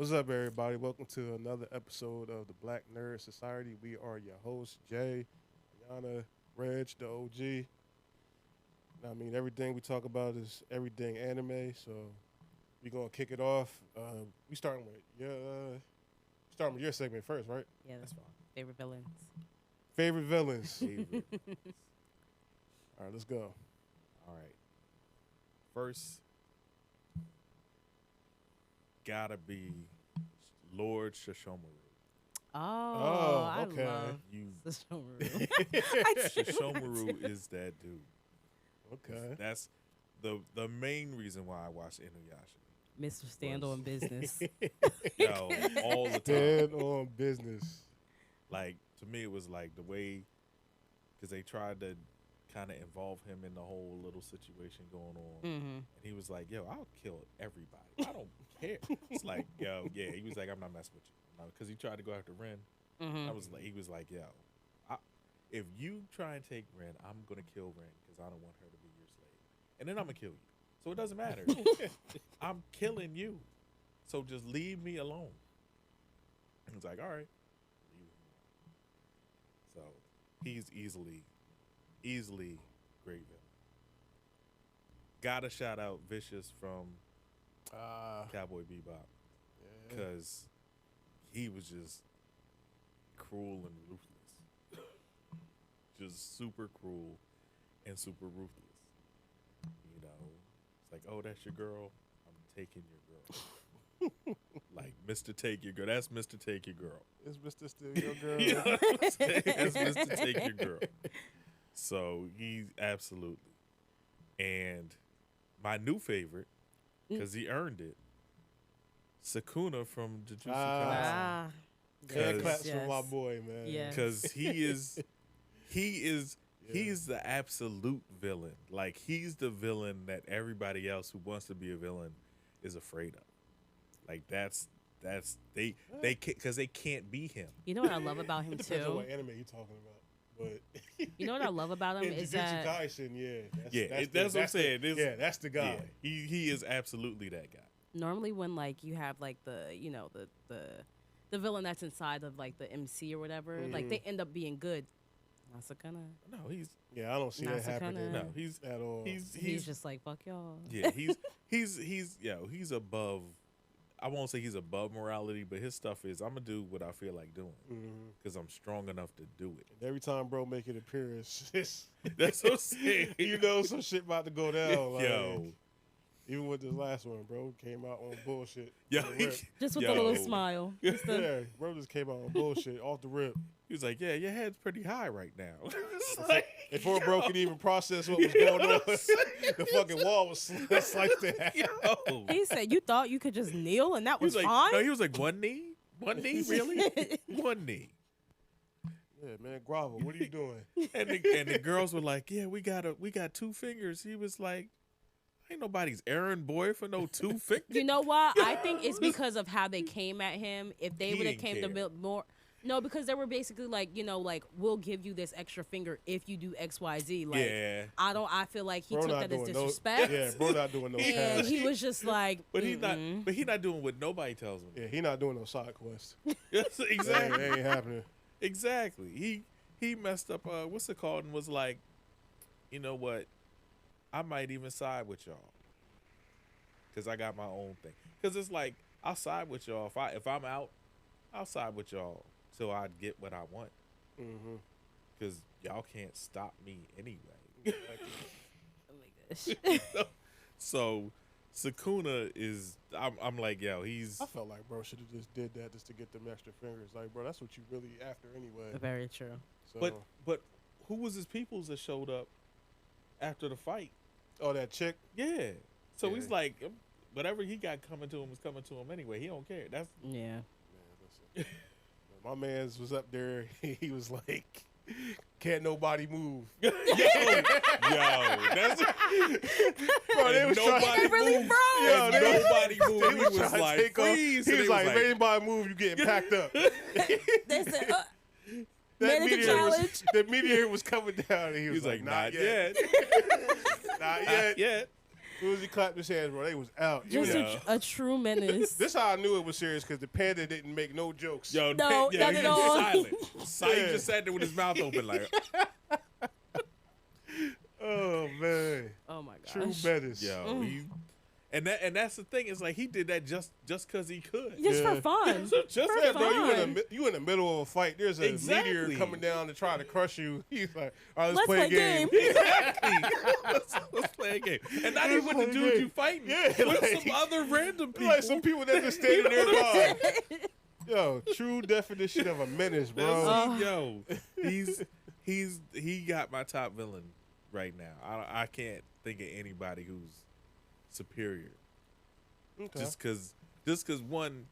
What's up, everybody? Welcome to another episode of the Black Nerd Society. We are your hosts, Jay, Yana, Reg, the OG. I mean, everything we talk about is everything anime, so we're gonna kick it off. We starting with your segment first, right? Yeah, that's fine. Favorite villains. Favorite villains. Favorite. All right, let's go. All right. First, gotta be Lord Shishomaru. Oh, okay. I love You Shishomaru. Shishomaru is that dude. Okay. That's the main reason why I watch Inuyasha. Mr. Stand on Business. Yo, all the time. Dead on business. Like, to me, it was like the way, because they tried to kind of involve him in the whole little situation going on. Mm-hmm. And he was like, yo, I'll kill everybody. I don't care. It's like, yo, yeah. He was like, I'm not messing with you. Because he tried to go after Ren. Mm-hmm. He was like, yo, if you try and take Ren, I'm going to kill Ren because I don't want her to be your slave. And then I'm going to kill you. So it doesn't matter. I'm killing you. So just leave me alone. And he's like, all right. Leave him alone. So he's easily great villain. Gotta shout out Vicious from Cowboy Bebop. Yeah. Because he was just cruel and ruthless. Just super cruel and super ruthless. You know, it's like, oh, that's your girl. I'm taking your girl. Like, Mr. Take Your Girl. That's Mr. Take Your Girl. Is Mr. Still your girl? You know what I'm saying? That's Mr. Take Your Girl. So he's absolutely. And my new favorite, because he earned it, Sakuna from Jujutsu Kaisen. Ah. Hand Yes, claps for yes. my boy, man. Yeah. Because he's Yeah. the absolute villain. Like, he's the villain that everybody else who wants to be a villain is afraid of. Like, that's they because they can't be him. You know what I love about him It depends on too? what anime you're talking about. But You know what I love about him in is Jujutsu that Kaisen, That's what I'm saying. That's the guy. Yeah, he is absolutely that guy. normally when like you have like the the villain that's inside of like the MC or whatever, like they end up being good. Nasakana. No, he's Yeah, I don't see that happening no, he's at all. He's just like fuck y'all. yeah, he's above. I won't say he's above morality, but his stuff is I'm gonna do what I feel like doing because I'm strong enough to do it. And every time bro make an appearance, it's, That's what I'm saying. you know some shit about to go down. Like, Yo, even with this last one, bro came out on bullshit. yo, Off the rip. Just with Yo. a little smile. Just the- Yeah, bro just came out on bullshit off the rip. he was like, yeah, your head's pretty high right now. It's like, Before bro could even process what was going on, the fucking wall was sliced in half. yo. He said, "You thought you could just kneel and that He was was like, fine." no, he was like, one knee, really, one knee. Yeah, man, grovel. What are you doing? And the girls were like, yeah, we got 2 fingers. He was like, ain't nobody's errand boy for no 2 fingers. You know what? I think it's because of how they came at him. If they He would have didn't came to care. build more, no, because they were basically like, like we'll give you this extra finger if you do X, Y, Z. Like, Yeah. I feel like he Bro took not that as doing disrespect. Yeah, bro not doing no And tasks. he was just like, But he's "Mm-mm." not doing what nobody tells him. Yeah, he not doing no side quests. Yes, That exactly. ain't happening. Exactly. He messed up what's it called and was like, you know what? I might even side with y'all. Cause I got my own thing. Cause it's like I'll side with y'all if I'm out, I'll side with y'all till I get what I want. Mm-hmm. Cause y'all can't stop me anyway. Oh my gosh. So Sakuna is I'm like, yo, he's I felt like bro should have just did that just to get them extra fingers. Like, bro, that's what you really after anyway. Very true. So, but who was his peoples that showed up after the fight? oh, that chick. Yeah. So Yeah. he's like, whatever he got coming to him is coming to him anyway. He don't care. That's Yeah. Man, listen. My man's was up there. He was like, "Can't nobody move." yo, that's Bro, they and was nobody trying. They really moved. froze. Yo, And they was- nobody moved. They He was was trying to like, take off. freeze. He And was they like, "If anybody move, you getting packed up." They said, That Manage the meteor was, challenge. the meteor was coming down, and he was he's like, "Not not yet. not yet." Not yet. soon as he clapped his hands, bro, they was out. Just Yeah. a true menace. This how I knew it was serious because the panda didn't make no jokes. Yo, No, yeah, not he at was all. silent. He Yeah. just sat there with his mouth open like, Oh man, Oh my gosh. true menace. yo, and that's the thing. It's like he did that just because he could. Just Yeah. for fun. Just for Yeah, bro, fun. you in the middle of a fight. There's a Exactly. meteor coming down to try to crush you. He's like, all right, Let's play a play game. Exactly. let's play a game. And not even with the play a dude game. you fighting. Yeah, with like- some other random people. Like some people that just standing nearby. Yo, true definition of a menace, bro. That's- yo, he got my top villain right now. I can't think of anybody who's superior. Okay. Just cause one,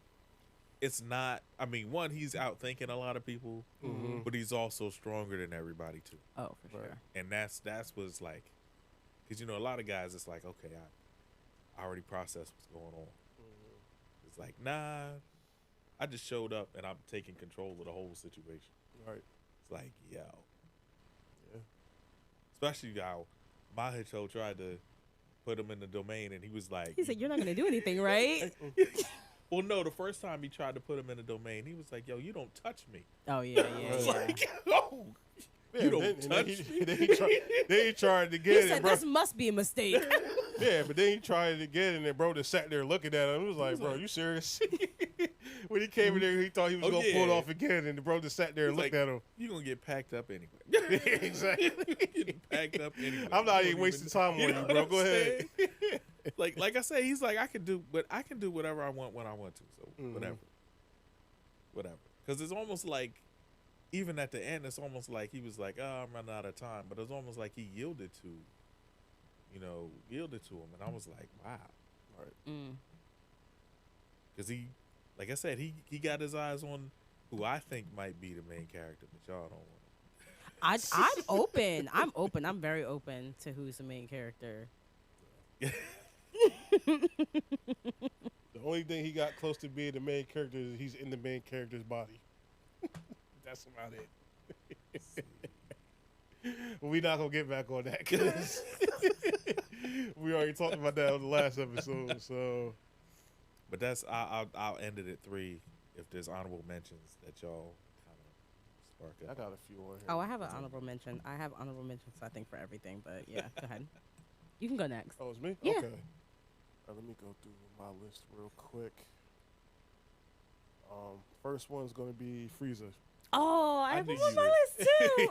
it's not. I mean, one, he's outthinking a lot of people, Mhm. but he's also stronger than everybody too. Oh, for Right. sure. And that's what's like, because a lot of guys, it's like, okay, I already processed what's going on. It's like, nah, I just showed up and I'm taking control of the whole situation. Right. It's like, yo, Yeah. especially how Mahito tried to put him in the domain, and he was like, He said, "You're not gonna do anything, right?" well, no, the first time he tried to put him in the domain, he was like, yo, you don't touch me. Oh yeah, yeah. It's It's yeah. like, oh, Yeah, you don't then touch he, me. then he tried to He get it, said, bro. "This must be a mistake." Yeah, but then he tried it again, and then bro just sat there looking at him. He was like, bro, you serious? When he came in there, he thought he was Oh, going to pull it yeah. off again, and the bro just sat there and He's looked like, at him. You're going to get packed up anyway. Exactly. Getting packed up anyway. I'm not You even don't wasting time on you, know bro. what I'm Go ahead. saying? like I said, he's like, I can do whatever I want when I want to. So Mhm. whatever. Because it's almost like, even at the end, it's almost like he was like, oh, I'm running out of time. But it's almost like he yielded to him. And I was like, wow. Mm. Because he, like I said, he got his eyes on who I think might be the main character, but y'all don't want I'm open. I'm open. I'm very open to who's the main character. The only thing he got close to being the main character is he's in the main character's body. That's about it. But we not going to get back on that because we already talked about that on the last episode. So, But that's I'll end it at 3 if there's honorable mentions that y'all kind of spark I up. got a few on here. Oh, I have an honorable mention. I have honorable mentions, I think, for everything. But yeah, go ahead. You can go next. Oh, it's me? Yeah. Okay. Let me go through my list real quick. First one's going to be Frieza. Oh, I I have knew him on you my were- list too.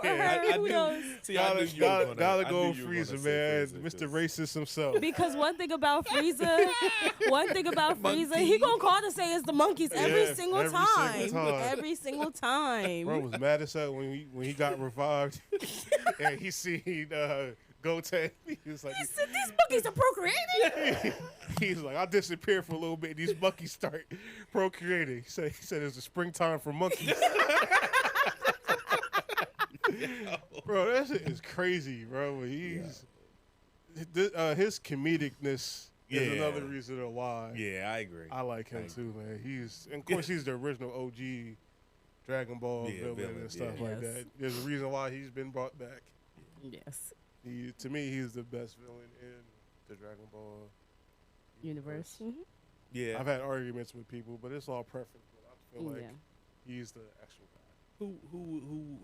Yeah, Who knows? See, I knew you were gonna- Gotta I go knew you were gonna Frieza, say man. Frieza, Mr. 'cause- Racist himself. Because one thing about Frieza, he gonna call to say it's the monkeys every Yeah, single every time. single time. Every single time. Bro was mad as hell when he got revived and he seen Goten. He was like, He said these monkeys are procreating. he's like, I disappeared for a little bit. These monkeys start procreating. He said it's the springtime for monkeys. Bro, that shit is crazy, bro. His comedicness Yeah. is another reason why Yeah, I agree. I like him I too, man. Of course, he's the original OG Dragon Ball Yeah, villain villain, and stuff yeah. like Yes. that. There's a reason why he's been brought back. Yes. To me, he's the best villain in the Dragon Ball Universe. Mhm. yeah. I've had arguments with people, but it's all preference. But I feel like Yeah. he's the actual guy. Who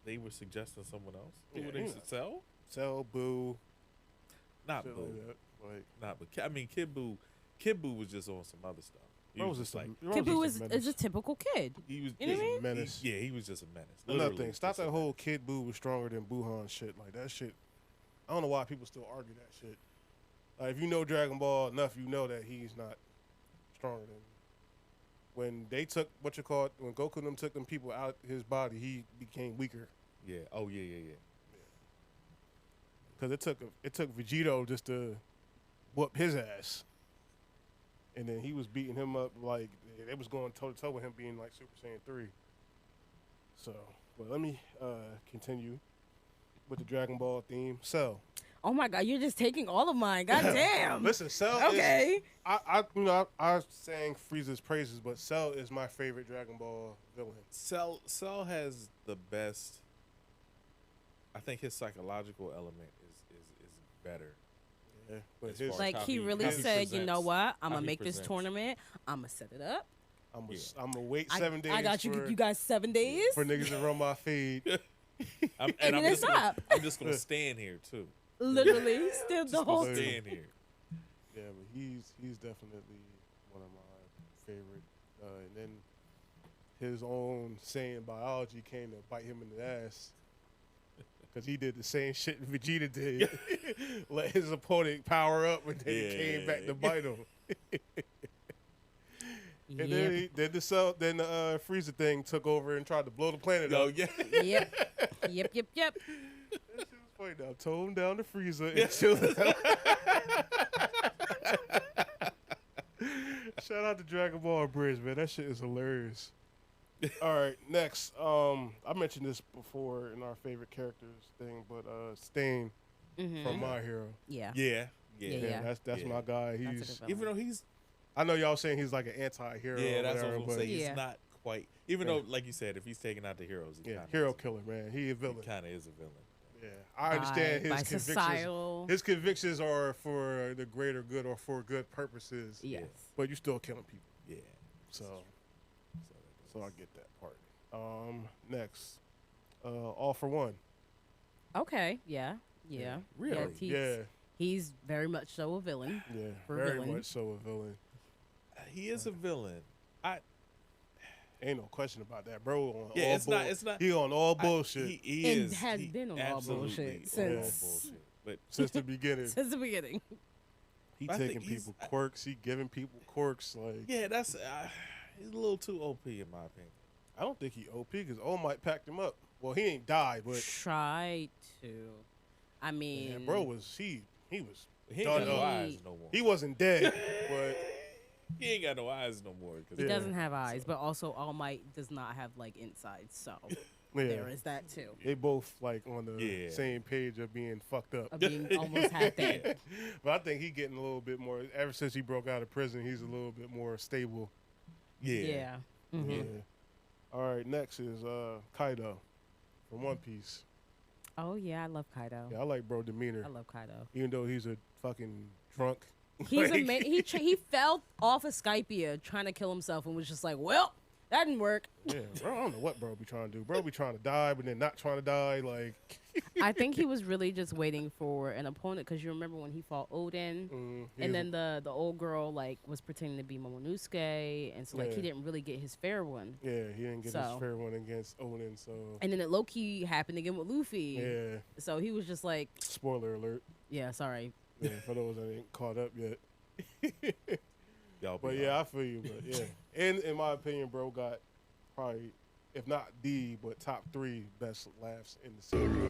they were suggesting someone else? Who Yeah, would they you know. sell? Cell, Boo, Not shit Boo. like that. Like, Not but I mean Kid Boo was just on some other stuff. He bro was was just just like bro Kid Boo was is a typical kid. he was You know what I he- mean? Menace. Yeah, he was just a menace. Another Literally thing, stop just a that whole menace. Kid Boo was stronger than Buhan shit. Like that shit. I don't know why people still argue that shit. Like if you know Dragon Ball enough, you know that he's not stronger than. When they took when Goku and them took them people out his body, he became weaker. Yeah. Oh yeah. Because it took Vegito just to whoop his ass, and then he was beating him up like they was going toe to toe with him being like Super Saiyan 3. So, but let me continue with the Dragon Ball theme. Cell. Oh my God, you're just taking all of mine. God damn. Listen, Cell. Is, Okay. I sang Frieza's praises, but Cell is my favorite Dragon Ball villain. Cell has the best. I think his psychological element is better Yeah, but As his, far as Like how he he- really how he said, you know presents- what? I'm how gonna he make this presents. tournament. I'm gonna set it up. I'm Yeah. gonna wait I- 7 days. I got you. for, You got 7 days. for niggas to run my feed. I'm And then it's up. I'm just gonna stand here too. Literally, still the Just whole. gonna time. stand here. Yeah, but he's definitely one of my favorite. And then his own Saiyan biology came to bite him in the ass because he did the same shit Vegeta did. Let his opponent power up, and then he came back to bite him. And Yep. then the Frieza thing took over and tried to blow the planet Yo, up. yeah. Yep. Yep. Yep. Yep. That shit was funny. Now tone down the Frieza and chill the Shout out to Dragon Ball Bridge, man. That shit is hilarious. All right, next. I mentioned this before in our favorite characters thing, but Stain Mhm. from My Hero. Yeah. Yeah. Yeah, Yeah. yeah. That's Yeah. my guy. That's a He's. good villain. Even though he's I know y'all saying he's like an anti-hero. yeah, or that's what I whatever, was gonna but say. Yeah. He's not quite. Even Yeah. though, like you said, if he's taking out the heroes, he yeah, kinda hero is a- killer, man. He a villain. He kind of is a villain. Yeah, I understand by his convictions. societal. His convictions are for the greater good or for good purposes. Yes. But you still killing people. Yeah. So So that so I get that part. Next. All for One. Okay. Yeah. Yeah. Really? Yeah, he's, Yeah. he's very much so a villain. Yeah. For Very villain. much so a villain. he is a villain. I Ain't no question about that, bro. On Yeah, all it's not- it's not- He on all bullshit He And is. has he been on all absolutely bullshit on all since- bullshit. But since the beginning. Since the beginning. He I think taking he's- people quirks. He giving people quirks. Like yeah, that's he's a little too OP in my opinion. I don't think he OP because All Might packed him up. Well, he ain't died, but Try to. I mean, man, bro was he was He ain't done got no up. eyes no more. He wasn't dead, but He ain't got no eyes no more. 'Cause he Yeah. doesn't have eyes, but also All Might does not have like insides. So yeah, there is that too. they both like on the Yeah. same page of being fucked up. Of being almost half dead. But I think he getting a little bit more. Ever since he broke out of prison, he's a little bit more stable. Yeah. Yeah. Mhm. Yeah. All right, next is Kaido from One Piece. Oh yeah, I love Kaido. Yeah, I like bro demeanor, I love Kaido. even though he's a fucking drunk. He's Like, he fell off of Skypia trying to kill himself and was just like, well, that didn't work. Yeah, bro, I don't know what bro be trying to do. Bro be trying to die, but then not trying to die. Like, I think he was really just waiting for an opponent because you remember when he fought Odin. he And was- then the old girl like was pretending to be Momonosuke, and so like he Yeah. didn't really get his fair one. yeah, he didn't get So- his fair one against Odin. So And then it low key happened again with Luffy. yeah, So he was just like, spoiler alert. yeah, sorry. Yeah, for those that ain't caught up yet. Y'all be But yeah, I feel you. But yeah, and in my opinion, bro got probably, if not the, but top 3 best laughs in the series.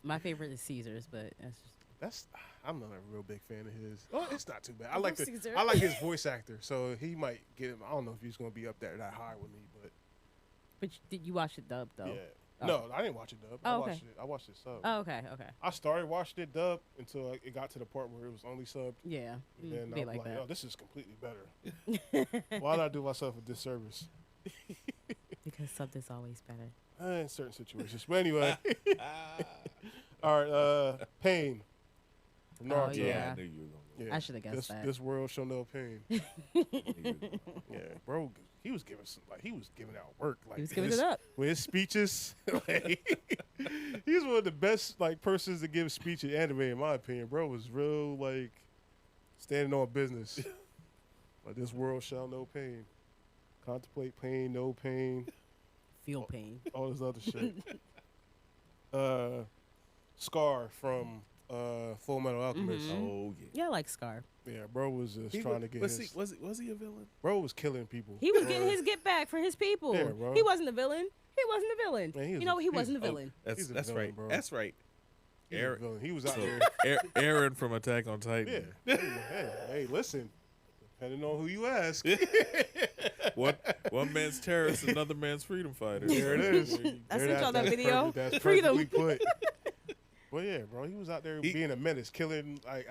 My favorite is Caesar's, but that's just I'm not a real big fan of his. Oh, it's not too bad. I I like love Caesar. I like his voice actor, so he might get him. I don't know if he's gonna be up there that high with me, but did you watch it dubbed though? yeah. Oh. No, I didn't watch it dub. Oh, okay. I watched it sub. Oh, okay, okay. I started watching it dub until it got to the part where it was only subbed. Yeah. And then Be I was like like, that. oh, this is completely better. Why did I do myself a disservice? Because subbed is always better. In certain situations. But anyway. All right, Pain. From Oh, Naruto. Yeah, Yeah. I knew you were gonna Yeah. I should have guessed that. This world shall know pain. go. I knew you were gonna go. Yeah, bro, he was giving out work. Like He was giving his- it up. with his speeches. Like, he's one of the best like persons to give speech in anime, in my opinion. Bro was real like standing on business. Like this world shall know pain. Contemplate pain, no pain, Feel pain. all this other shit. Scar from Full Metal Alchemist. Mhm. Oh yeah. Yeah, I like Scar. Yeah, bro was just He trying wa- to get was his. he was he a villain? Bro was killing people. He was Bro, getting his get back for his people. Yeah, bro. He wasn't a villain. He wasn't a villain. Man, he was you know, a- he he was- wasn't a Oh, villain. that's a that's villain, right. bro. That's right. He was a Aaron- villain. He was out So, there. Aaron from Attack on Titan. Yeah. Hey, listen. Depending on who you ask. One man's terrorist, another man's freedom fighter. There it is. I There, sent y'all that video. Perfect. That's Freedom. perfectly put. Well, yeah, bro, he was out there being a menace, killing like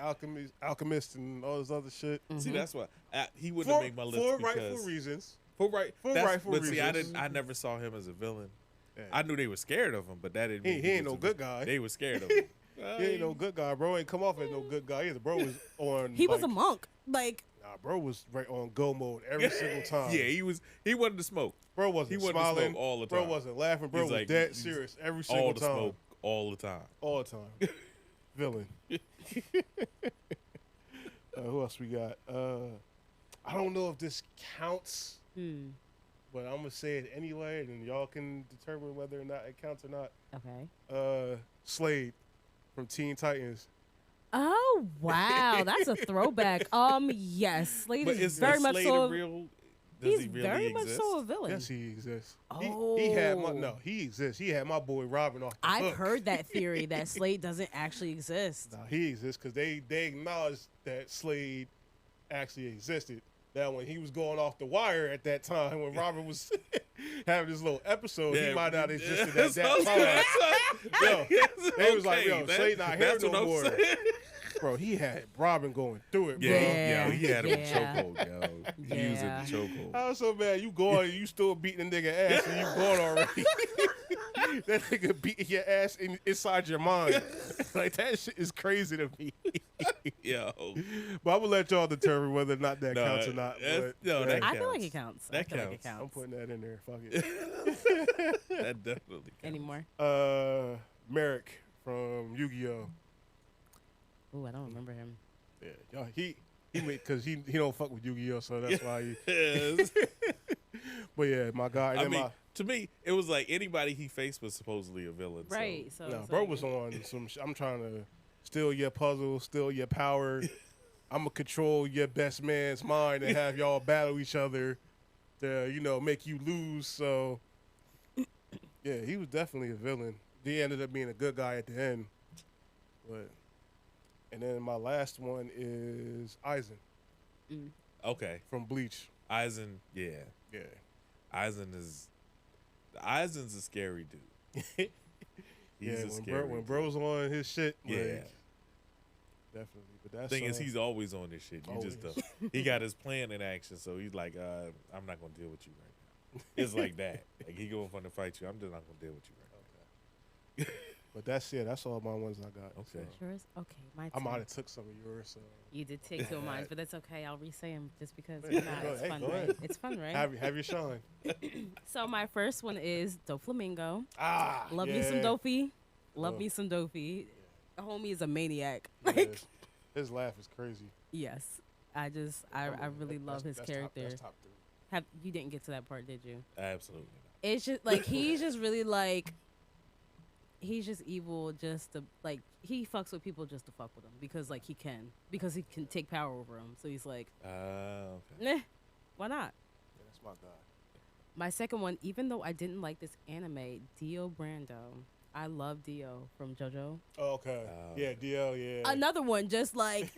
alchemists and all this other shit See, that's why he wouldn't have made my list for because rightful reasons. For right, For that's- rightful but see, reasons. I never saw him as a villain. Yeah. I knew they were scared of him, but that didn't. He mean ain't was no a good villain. guy. They were scared of him. He ain't no good guy. Bro ain't come off as no good guy either. Bro was on. He was a like, monk. Like, Nah, bro was right on go mode every single time. Yeah, he was. He wanted to smoke. Bro wasn't he wanted to smiling smoke all the Bro time. wasn't laughing. Bro He's was like, dead he's serious every single All the time. smoke, all the time. All the time. Villain. Who else we got? I don't know if this counts, but I'm gonna say it anyway, and y'all can determine whether or not it counts or not. okay. Slade from Teen Titans. Oh wow, that's a throwback. Yes, Slade But is is very much Slade so. a real? Does He's he really very exist? much so a villain. Yes, he exists. Oh. He had my he exists. He had my boy Robin off the I've hook. heard that theory that Slade doesn't actually exist. Nah, he exists because they acknowledged that Slade actually existed. Now, when he was going off the wire at that time, when Robin was having this little episode, he might not have existed at that time. Yo, they was like, yo, Slade not here no more. Bro, he had Robin going through it, bro. Yeah, he had him in Yeah. chokehold, yo. He was in Yeah. the chokehold. I was so mad. You going, you still beating the nigga ass, and you going already. That nigga beating your ass inside your mind. Like, that shit is crazy to me. Yo. But I'm gonna let y'all determine whether or not that counts or not. But, no, that I feel like counts. it counts. That I feel like it counts. I'm counts. putting that in there. Fuck it. That definitely counts. Anymore? Merrick from Yu-Gi-Oh. Ooh, I don't remember him. Yeah, y'all, he because he don't fuck with Yu-Gi-Oh, so that's why he. Yes. But yeah, my guy. And I then mean, to me, it was like anybody he faced was supposedly a villain. so- Right. So, no, so bro was on some. I'm trying to steal your puzzle, steal your power. I'm gonna control your best man's mind and have y'all battle each other to make you lose. So yeah, he was definitely a villain. He ended up being a good guy at the end. But and then my last one is Aizen Okay. from Bleach. Aizen, yeah. Yeah. Aizen's a scary dude. He's Yeah, a when, scary when dude. bro's on his shit, like, Yeah. definitely. But that's Thing is, he's always on this shit. You just always. don't. He got his plan in action, so he's like, I'm not gonna deal with you right now. It's like that. Like he going to fight you. I'm just not gonna deal with you right now. But that's all my ones I got. Okay. So. Yours? Okay, my I turn. might have took some of yours. So You did take two of mine, but that's okay. I'll re-say them just because. Hey, Why not? go It's ahead. fun, Go right? ahead. It's fun, right? have your shine. So my first one is Doflamingo. Love yeah. me some Dofi. Love Oh. me some Dofi. Homie is a maniac. Yeah. Like, His laugh is crazy. yes. I really love his character. That's top 3. You didn't get to that part, did you? Absolutely not. It's just like he's just really like he's just evil just to like he fucks with people just to fuck with them because like he can take power over them. So he's like, Okay. why not? Yeah, that's my guy. My second one, even though I didn't like this anime, Dio Brando. I love Dio from JoJo. Oh, okay. Yeah, DL. Yeah. Another one, just like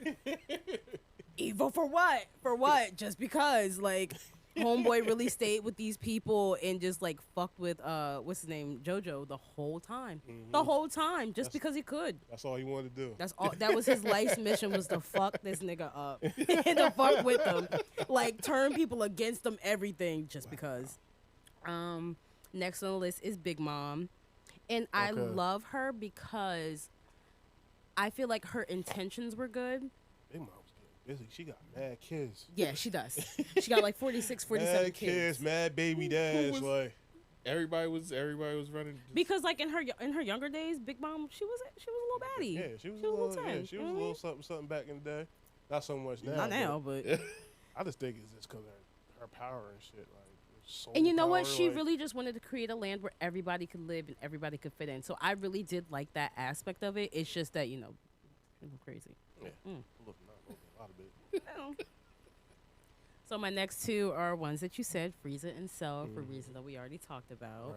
evil for what? For what? Just because like homeboy really stayed with these people and just like fucked with what's his name, JoJo the whole time. The whole time, just because he could. That's all he wanted to do. That's all. That was his life's mission, was to fuck this nigga up and to fuck with him, like turn people against him, everything, just because. Next on the list is Big Mom, and I Okay. love her because I feel like her intentions were good. Big Mom was getting busy. She got mad kids. Yeah, she does. She got like 46, 47 mad kids. mad baby dads. was- Like, Everybody was running. Because like in her younger days, Big Mom, she was a little baddie. yeah, she was a a little, little yeah, ten. she you was know a what I little mean? something back in the day. Not so much now. Not now, but I just think it's just because her power and shit. Like, soul and you know what? power, She like, really just wanted to create a land where everybody could live and everybody could fit in. So I really did like that aspect of it. It's just that, you know, crazy. Yeah. Mm. Look, not a little, a lot of it. So my next two are ones that you said, Frieza and Cell, for reasons that we already talked about.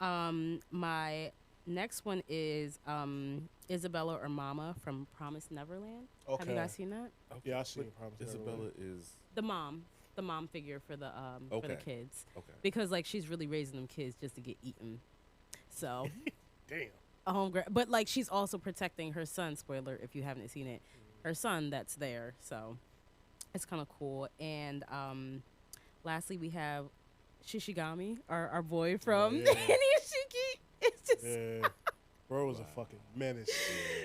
Right. My next one is Isabella or Mama from Promised Neverland. Have Okay. you guys seen that? Yeah, I seen But Promise Neverland. Isabella is The mom figure for the Okay. kids, okay. because like she's really raising them kids just to get eaten. So Damn. a homegirl, but like she's also protecting her son. Spoiler if you haven't seen it, her son that's there. So it's kind of cool. And lastly, we have Shishigami, our boy from yeah. Inuyashiki. It's just Yeah. Bro was a fucking menace.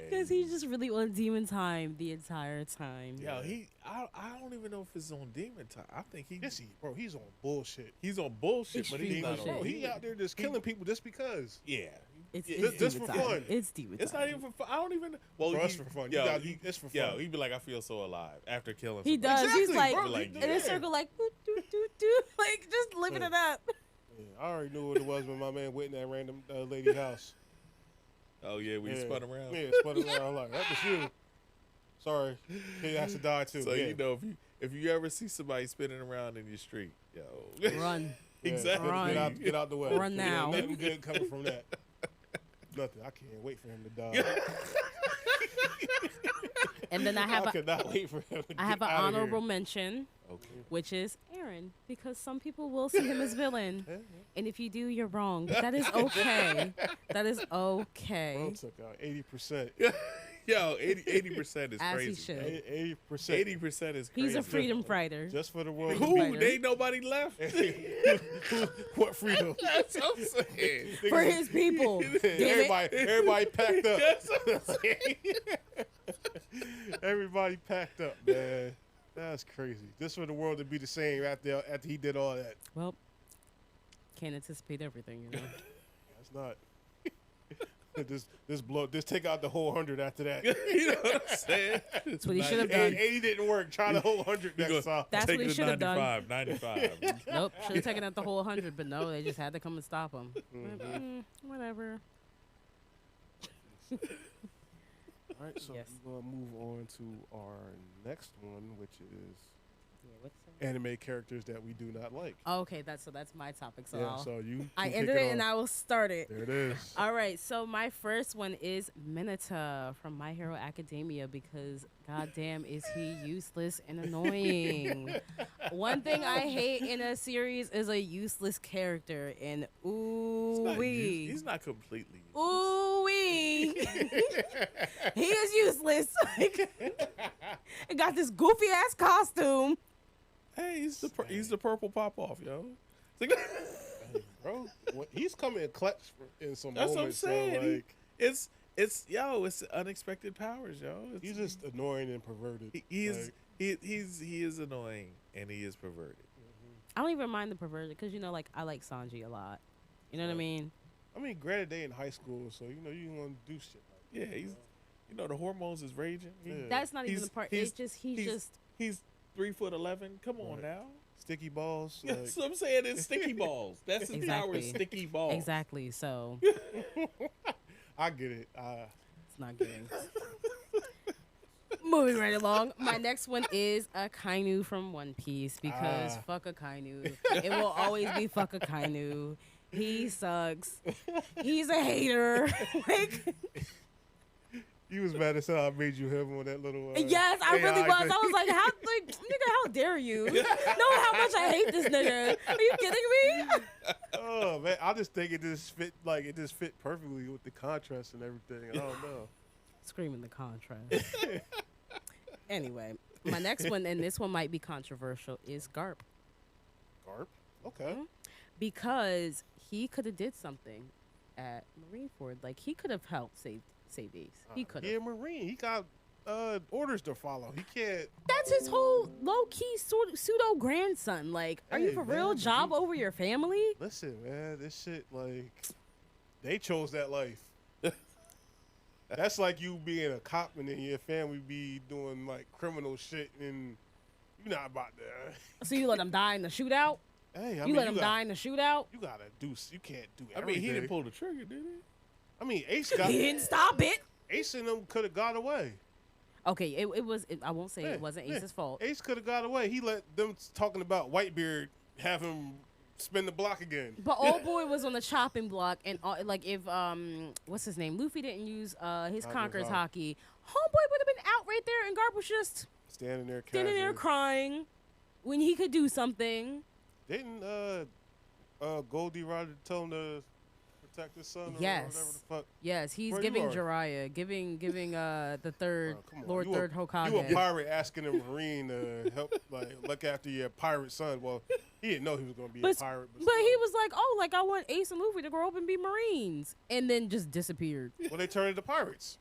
Because he's just really on demon time the entire time. Yo, I don't even know if it's on demon time. I think He's on bullshit. he's on bullshit, but he's Extreme not bullshit. on. He out there just killing people just because. Yeah. It's Just demon for time. fun. It's demon time. It's not even for fun. I don't even. Well, Bro, it's for fun. It's for fun. Yo, he'd be like, I feel so alive after killing. He somebody. does. He's Exactly, like, bro, like, in a yeah. circle, like, doo, doo, doo, doo, like, just living it up. Yeah, I already knew what it was when my man went in that random lady house. Oh yeah, we spun around. Yeah, spun around. I'm like, that was you. Sorry, he has to die too. So yeah. you know, if you ever see somebody spinning around in your street, yo, Run. Yeah, exactly. Run. Get out the way. Run now. Nothing good coming from that. Nothing. I can't wait for him to die. And then I cannot wait for him to have get an out of honorable here. mention, Okay. which is Aaron, because some people will see him as villain. Yeah, And if you do, you're wrong. But that is okay. That is Bro okay. took out 80%. Yo, 80% is As he crazy. should. 80%. 80% is crazy. He's a freedom fighter. Just for the world. Who? Fighter. There ain't nobody left. What freedom? That's what I'm saying. For his people. Damn it. Everybody packed up. That's what I'm saying. Everybody packed up, man. That's crazy. Just for the world to be the same after he did all that. Well, can't anticipate everything, you know. That's not. Just take out the whole 100 after that. You know what I'm saying? That's what he should have Hey, done. 80 didn't work. Try the whole 100 next time. That's Take what he the should have done. 95. Nope, should have taken out the whole 100, but no, they just had to come and stop him. Whatever. All right, so Yes. we're going to move on to our next one, which is Yeah, what's that? anime characters that we do not like. Oh, okay, that's my topic. So Yeah, so you I can ended kick it and off. I will start it. There it is. All right, so my first one is Mineta from My Hero Academia because goddamn is he useless and annoying. One thing I hate in a series is a useless character, and ooh wee, He's not completely. ooh wee, he is useless. He got this goofy ass costume. Hey, he's the purple pop off, yo. Hey, bro, he's coming in clutch in some That's what I'm moments. saying. So, like, It's unexpected powers, yo. he's just annoying and perverted. he is Like, he is annoying and he is perverted. I don't even mind the perversion because like I like Sanji a lot. You know what I mean? I mean, granted, they in high school, so you want to do shit like Yeah, he's the hormones is raging. Yeah. That's not even He's- the part. he's- It's just He's 3'11". Come on Right. now. sticky balls. That's Like, what I'm saying. It's sticky balls. That's his power. Is Exactly. sticky balls. exactly. So I get it. it's not getting. Moving right along. My next one is Akainu from One Piece because fuck Akainu. It will always be fuck Akainu. He sucks. He's a hater. Like, you was mad as hell. I made you him on that little. yes, I AI really was. thing. I was like, nigga, how dare you? Know how much I hate this nigga? Are you kidding me? Oh man, I just think it just fit perfectly with the contrast and everything. I don't know. Screaming the contrast. Anyway, my next one, and this one might be controversial, is Garp. Garp. Okay. Because he could have did something at Marineford. Like, he could have helped save Ace. He could have. Yeah, Marine. He got orders to follow. He can't. That's his whole low-key pseudo grandson. Like, are you Hey, for man, real? but Job he- over your family? Listen, man. This shit, like, they chose that life. That's like you being a cop and then your family be doing like criminal shit and you're not about to. So you let him die in the shootout? Hey, I You mean, let him die in the shootout? You gotta do. You can't do I everything. mean, he didn't pull the trigger, did he? I mean, Ace got. He didn't stop it. Ace and them could have got away. Okay, it was. I won't say Yeah, it wasn't yeah. Ace's fault. Ace could have got away. He let them talking about Whitebeard have him spin the block again. But old boy was on the chopping block, and like if what's his name, Luffy didn't use his Conqueror's hockey, homeboy would have been out right there, and Garp was just Standing there, standing there casually. crying when he could do something. Didn't Goldie Roger tell him to protect his son or Yes. whatever the fuck? Yes, he's Where you giving are? Jiraiya, giving the third Oh, come on. Lord You a- Third Hokage. You a pirate asking a Marine to help, like, look after your pirate son. Well, He didn't know he was gonna be a But pirate. he was like, oh, like I want Ace and Luffy to grow up and be Marines, and then just disappeared. Well, they turned into pirates.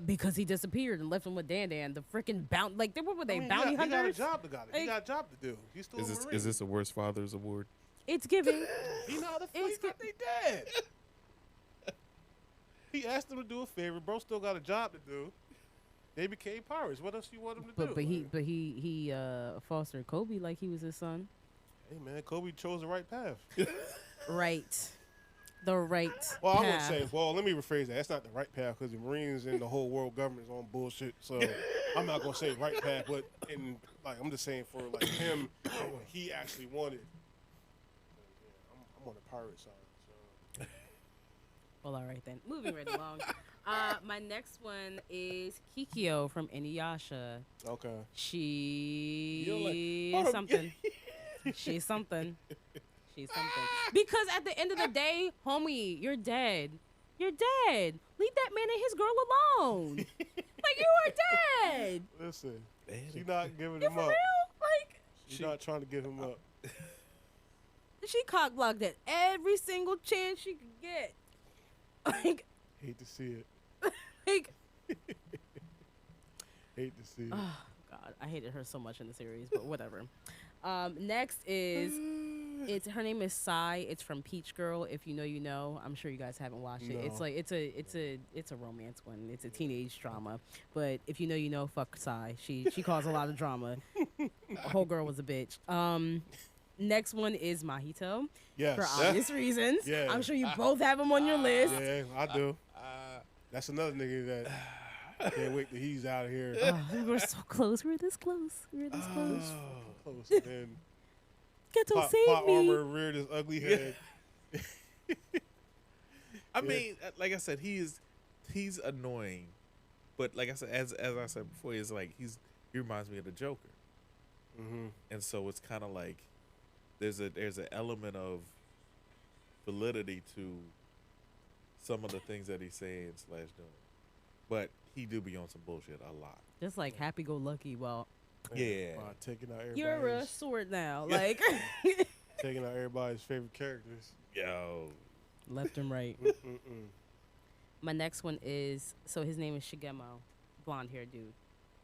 Because he disappeared and left him with Dan. The freaking like they what were they, I mean, bounty he got a hunters? job to got it. He Like- got a job to do. He's still a Marine. Is this a worst father's award? It's giving. He know how to It's fight they dead. He asked him to do a favor. Bro still got a job to do. They became pirates. What else you want him to do? But Like, he fostered Kobe like he was his son. hey man, Kobe chose the right path. Right. The right Well, I wouldn't path. say. Well, let me rephrase that. That's not the right path because the Marines and the whole world government is on bullshit. So I'm not gonna say right path, but I'm just saying for like him, what he actually wanted. Yeah, I'm on the pirate side. So. Well, all right then. Moving right along. My next one is Kikyo from Inuyasha. Okay. She You're like, is hold on. something. She's something. She's something. Because at the end of the day, homie, you're dead. You're dead. Leave that man and his girl alone. Like, you are dead. Listen, Damn. she's not giving You him for up. real? Like, She's not trying to give him up. she cock blocked at every single chance she could get. Like, Hate to see it. like, Hate to see it. oh, God. I hated her so much in the series, but whatever. Next is... her name is Sai. It's from Peach Girl. If you know, you know. I'm sure you guys haven't watched it. It's No. like it's a romance one. It's a teenage drama. But if you know, you know. Fuck Sai. She caused a lot of drama. Whole girl was a bitch. Next one is Mahito Yes. for obvious reasons. Yeah. I'm sure you both have him on your list. Yeah, I do. That's another nigga that can't wait till he's out of here. Oh, we were so close. We were this close. We were this close. Close. And then Get to Plot save me. Armor reared his ugly head. I mean, like I said, he's annoying, but like I said, as I said before, he's like he reminds me of the Joker, Mm-hmm. and so it's kind of like there's an element of validity to some of the things that he's saying / doing, but he do be on some bullshit a lot. Just like happy-go-lucky. Well, Yeah. Taking out you're a everybody's, sword now. Like taking out everybody's favorite characters. Yo, left and right. Mm-mm. My next one is his name is Shigemo, blonde haired dude.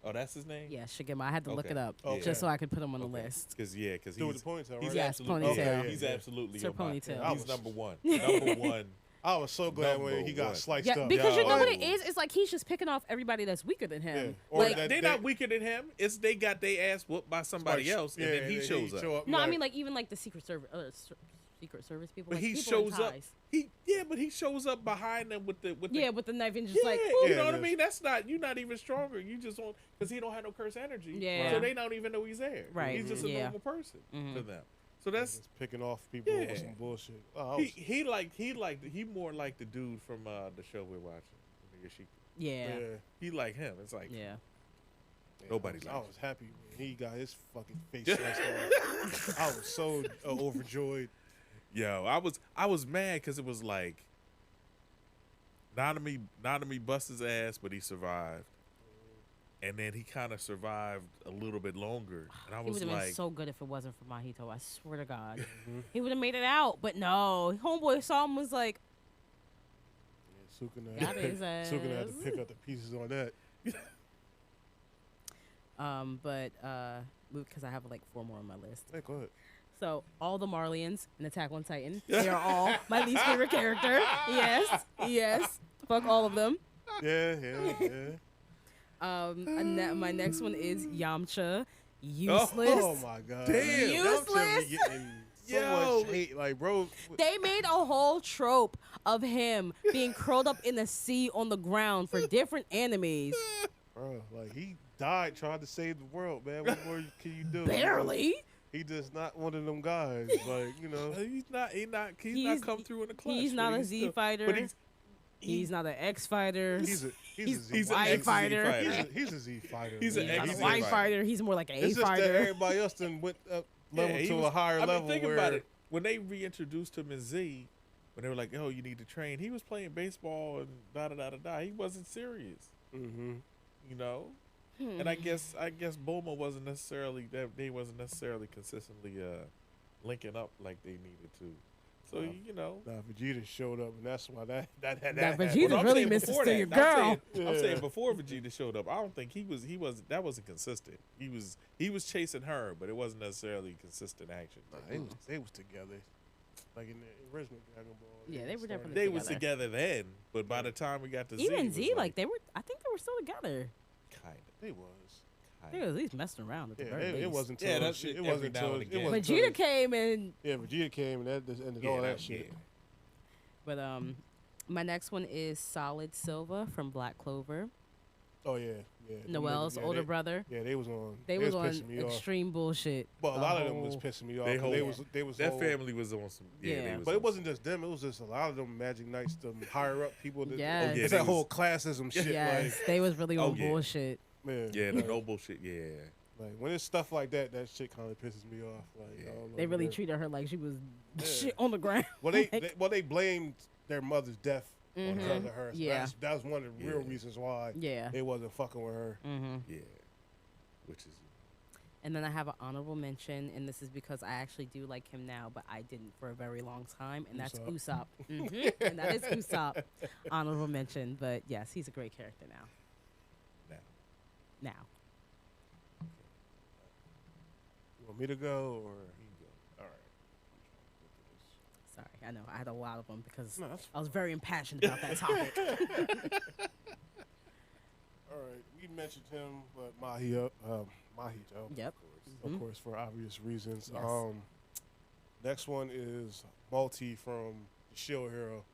oh, that's his name. Yeah, Shigemo. I had to look Okay. it up Okay. just so I could put him on the list. Because Dude with the ponytail, right? he's Yes, absolutely ponytail. Yeah, he's yeah. absolutely It's her on my- ponytail. He's number one. Number one. I was so glad when he Number got one. sliced Yeah, up. because you know what Yo. it is? It's like he's just picking off everybody that's weaker than him. Yeah. Or Like, that- They're not weaker than him. It's they got their ass whooped by somebody Like, else, and then he shows up. show up no, I like- mean like even like the Secret Service, Secret Service people. But like, he people in shows up. ties. But he shows up behind them with the Yeah, with the knife and just yeah, like. you Yeah, know what I yeah. mean. That's not you're not even stronger. You just want because he don't have no curse energy. Yeah. So they don't even know he's there. Right, He's just a yeah. normal person Mhm. to them. So that's just picking off people Yeah. with some bullshit. Oh, I was, he more like the dude from the show we're watching. Yashika. Yeah. yeah. He like him. It's like Yeah. Nobody I likes was happy when he got his fucking face sliced off. I was so overjoyed. yo, I was mad because it was like Nanami bust his ass, but he survived. And then he kind of survived a little bit longer. And I He was would have like, been so good if it wasn't for Mahito. I swear to God, he would have made it out. But no, homeboy saw him was like, Yeah, Sukuna Got had, his Sukuna had to ass. pick up the pieces on that. because I have like 4 more on my list. Hey, go ahead. So all the Marlians in Attack on Titan, they are all my least favorite character. Yes, fuck all of them. Yeah. My next one is Yamcha, useless. Oh my god. Damn. Yamcha Useless. be getting so Yo. much hate. Like, bro. They made a whole trope of him being curled up in the sea on the ground for different animes. Bro, like he died trying to save the world, man. What more can you do? Barely. He just not one of them guys. Like, you know. he's not not He's- come through in the clutch. He's but not a he's Z still- fighter. But He's not an X fighter. He's a he's Z an Y ex-Z fighter. He's a Z fighter. He's an man. He's not a ex-Z Y fighter. fighter. He's more like an A It's just that fighter. everybody else done went up level he to was- a higher I mean, level think where about it. When they reintroduced him in Z, when they were like, "Oh, you need to train," he was playing baseball and da da da da da. He wasn't serious, Mm-hmm. you know. And I guess Bulma wasn't necessarily that they wasn't necessarily consistently linking up like they needed to. So Wow. you know. Nah, Vegeta showed up, and that's why that That happened. Vegeta- Well, I'm really saying misses before to that. your I'm girl. saying- I'm Yeah. saying before Vegeta showed up, I don't think he was that wasn't consistent. He was chasing her, but it wasn't necessarily consistent action. Nah, they was together, like in the original Dragon Ball. Yeah, they were started- definitely They was together. together then, but by the time we got to Z, Even it was Z, like they were. I think they were still together. kind They was. They were at least messing around at the Yeah, very it least. wasn't. Yeah, Until that's shit. it It every wasn't now until and it again. wasn't. Vegeta came and Yeah, Vegeta came and that just ended all that shit. But my next one is Solid Silva from Black Clover. Oh yeah, yeah. Them Noel's niggas, yeah, older brother. Yeah, they was on. They was on pissing me off. extreme bullshit. But a the lot of them was whole- pissing me off. They 'cause whole- they was That whole- family was on some. Yeah, Yeah. they was But it on wasn't just them. It was just a lot of them Magic Knights, them higher up people. That, Yes. Oh, yeah, it's they that whole was- classism shit. Yes, they was really Oh, on yeah. bullshit. Like, Yeah, the like, no bullshit. Yeah. like when it's stuff like that, that shit kind of pisses me off. Like Yeah. I don't know, They really man. treated her like she was Yeah. shit on the ground. Well, Like, they blamed their mother's death Mhm. because of her. So Yeah. that was one of the real Yeah. reasons why yeah. they wasn't fucking with her. hmm Yeah. Which is And then I have an honorable mention, and this is because I actually do like him now, but I didn't for a very long time, and that's Usopp. And that is Usopp. Honorable mention, but yes, he's a great character now. now. Now. You want me to go or? He can go. All right. Sorry, I know I had a lot of them because No, that's I was very impassioned about that topic. All right, we mentioned him, but Mahito, Yep. of Mhm. course, for obvious reasons. Yes. Next one is Multi from the Shield Hero,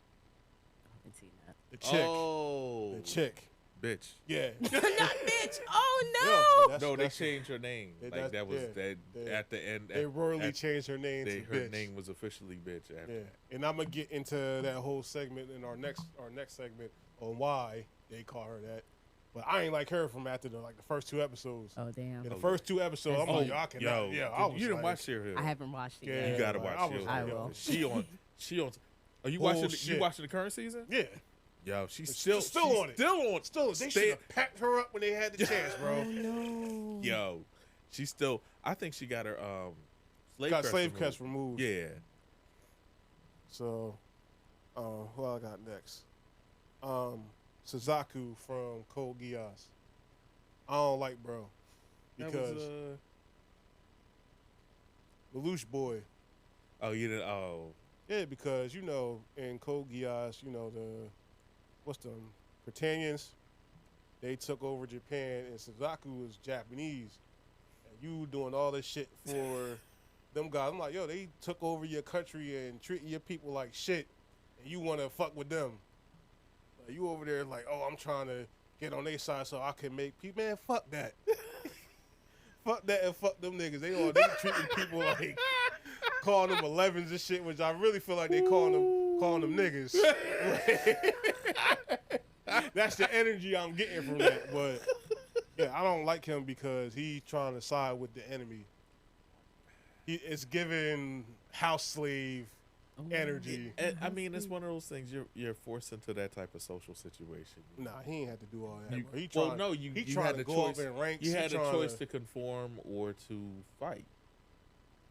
I haven't seen that. the chick, Oh, the chick. bitch. Yeah. Not bitch. Oh Yeah, no. but No, they that's- changed her name. Yeah, Like that was yeah, that at the end. They royally at- changed her name to her bitch. name was officially bitch after. Yeah, and I'm gonna get into that whole segment in our next segment on why they call her that. But I ain't like her from after the first two episodes. Oh damn. In the Oh, first two episodes, I'm Oh, like, yo, I cannot. yo, Yeah, I was you didn't like, watch Shield Hero. I haven't watched it Yeah, yet. You gotta like, watch I was Shield like, I Hero. will. She on. Are you watching? You Bullshit. watching the current season? Yeah, Yo, she's She's still on it. Still on. still, they should have packed her up when they had the chance, Oh bro. no. Yo, she's still. I think she got her slave Got crest slave removed. crest removed. Yeah. So, who I got next? Suzaku from Code Geass. I don't like bro That because was, Lelouch boy. oh, you didn't. Oh, Yeah, because in Code Geass, what's them Britannians? They took over Japan, and Suzaku was Japanese. And you doing all this shit for them guys. I'm like, yo, they took over your country and treating your people like shit, and you want to fuck with them. Like, you over there like, oh, I'm trying to get on their side so I can make people. Man, fuck that. Fuck that and fuck them niggas. They treating people like calling them 11s and shit, which I really feel like they calling them niggas. That's the energy I'm getting from that. But yeah, I don't like him because he's trying to side with the enemy. It's giving house slave energy. I mean, it's one of those things you're forced into that type of social situation. Nah, he ain't had to do all that. You, bro. He well, trying, no, he you trying had to the go choice. up in ranks. You He had a trying choice to conform or to fight.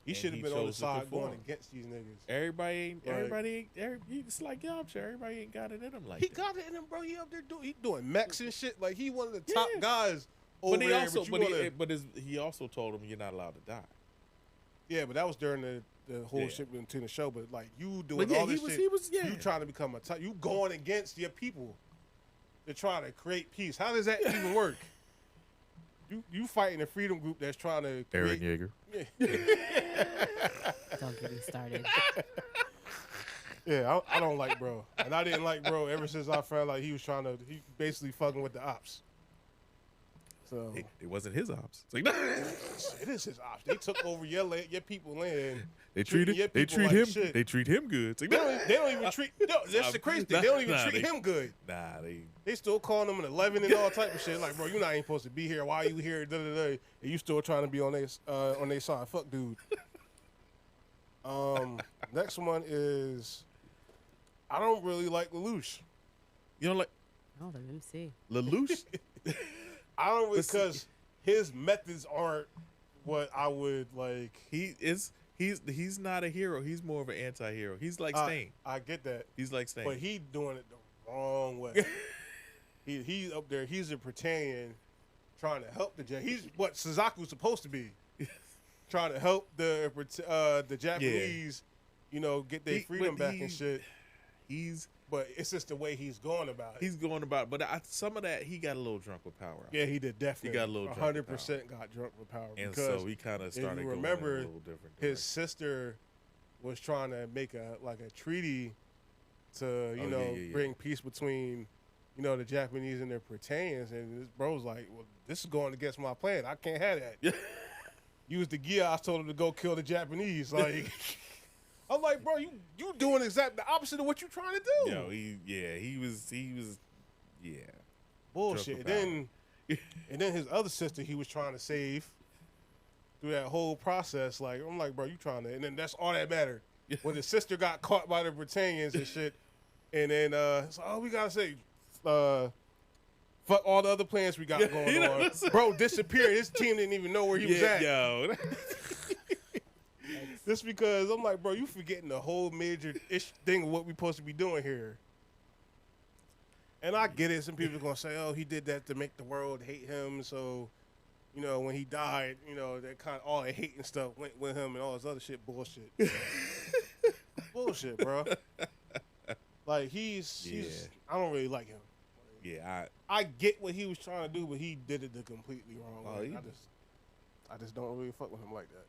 He and should have he been on the chose to side going conform. against these niggas. Everybody Like- it's like Yamcha. Everybody ain't got it in them like He that. got it in him, bro. He up there doing mechs and shit. Like he one of the top Yeah. guys over But he there. also, but you wanna, he also told him you're not allowed to die. yeah, but that was during the whole Yeah. shit between the show. But like you But doing yeah, all he this was, shit, he was, yeah. you trying to become a top. You going against your people to try to create peace. How does that even work? You fighting a freedom group that's trying to create, Yeager. Don't get me started. Yeah, I don't like bro, and I didn't like bro ever since I found like he basically fucking with the ops. So It wasn't his ops. It's like, it is his ops. They took over your people land. they treating treat your they people treat like him. shit. They treat him good. It's like, They don't even treat. No, that's the crazy thing. They don't even Nah, treat they- him good. Nah, They still calling him an 11 and all type of shit. Like, bro, you're not even supposed to be here. Why are you here? Da, da, da. And you still trying to be on their side. Fuck, dude. Next one is I don't really like Lelouch. you know, like Oh, let me see. Lelouch. I don't really But see- because his methods aren't what I would like. He is he's not a hero. He's more of an anti-hero. He's like Stain. I get that, He's like Stain. but he doing it the wrong way. He's up there. He's a pretending, trying to help the He's what Suzaku's supposed to be, trying to help the Japanese, get their freedom back and shit. But it's just the way he's going about it. He's going about, but some of that he got a little drunk with power. Yeah, he did definitely. He got a little drunk with 100% got drunk with power. And because so he kind of started if you going remember, in a little different his direction. sister was trying to make a treaty to bring peace between the Japanese and their Britannians, and this bro's like, well, this is going against my plan. I can't have that. Use the Gyas told him to go kill the Japanese. Like, I'm like, bro, you doing exactly the opposite of what you trying to do. Yo, he was bullshit. And then his other sister he was trying to save through that whole process. Like, I'm like, bro, you trying to, and then that's all that mattered. When his sister got caught by the Britannians and shit, and then it's all we gotta say, fuck all the other plans we got going on. Bro disappeared. His team didn't even know where he was at. Yo. Just because I'm like, bro, you forgetting the whole major-ish thing of what we supposed to be doing here. And I get it. Some people are gonna say, oh, he did that to make the world hate him. So, when he died, that kind of all the hate and stuff went with him and all this other shit. Bullshit. Bullshit, bro. Like he's I don't really like him. Yeah, I get what he was trying to do, but he did it the completely wrong way. he- I just don't really fuck with him like that.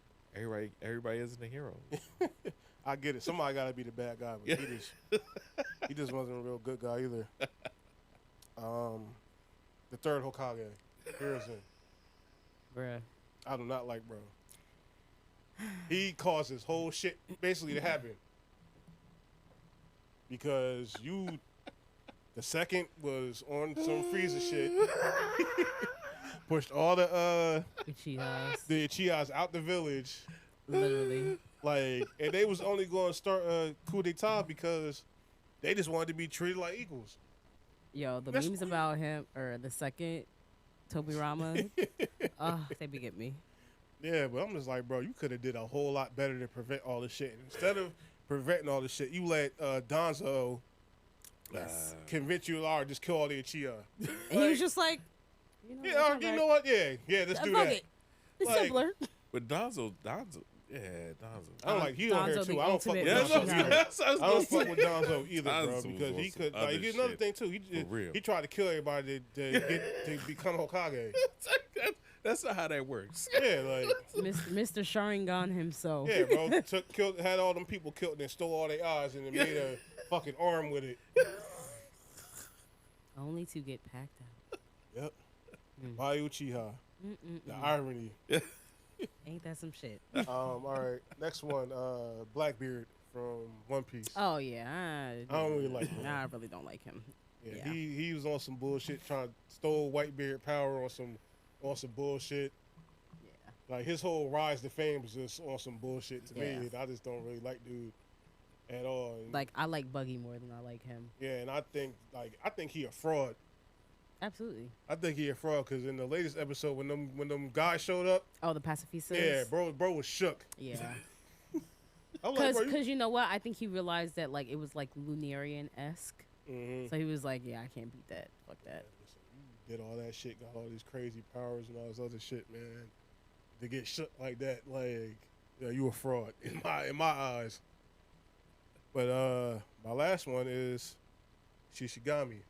everybody isn't a hero. I get it. Somebody got to be the bad guy, but he just wasn't a real good guy either. The third Hokage, Hiruzen. Bruh. I do not like bro. He caused this whole shit basically to happen because the second was on some Frieza shit, pushed all the Uchihas out the village. Literally. Like, and they was only going to start a coup d'etat because they just wanted to be treated like equals. Yo, the That's memes weird. about him, or the second Tobirama, they be getting me. Yeah, but I'm just like, bro, you could have did a whole lot better to prevent all this shit. Instead of preventing all this shit, you let Donzo convince you, all right, just kill all the Uchiha. And he was just like, Yeah, all right, you know what? Yeah, let's do fuck that. it. It's Like, simpler. But Donzo. I don't like he on here Donzo, too. the I don't fuck with ultimate Donzo Uchiha. either. I don't fuck with Donzo either, bro, Donzo was because on he some could. other Like, here's another shit. thing too. For real. He tried to kill everybody to become Hokage. That's not how that works. Yeah, like. Mr. Sharingan himself. Yeah, bro. Had all them people killed and then stole all their eyes and then made a fucking arm with it. Only to get packed out. Yep. By Uchiha. The irony. Ain't that some shit? All right. Next one, Blackbeard from One Piece. Oh, yeah. I don't really like him. Nah, I really don't like him. Yeah, he was on some bullshit, trying to stole Whitebeard power on some bullshit. Yeah. Like his whole rise to fame was just on some bullshit to me. Yeah. I just don't really like dude at all. And, Like, I like Buggy more than I like him. yeah, and I think he a fraud. Absolutely. I think he a fraud because in the latest episode when them guys showed up, Oh, the pacifistas? yeah, bro was shook. Yeah. I'm like, bro, Because you know what? I think he realized that, like, it was, like, Lunarian-esque. Mhm. So he was like, yeah, I can't beat that. Fuck that. Did all that shit, got all these crazy powers and all this other shit, man. To get shook like that, like, yeah, you a fraud in my eyes. But my last one is Shishigami.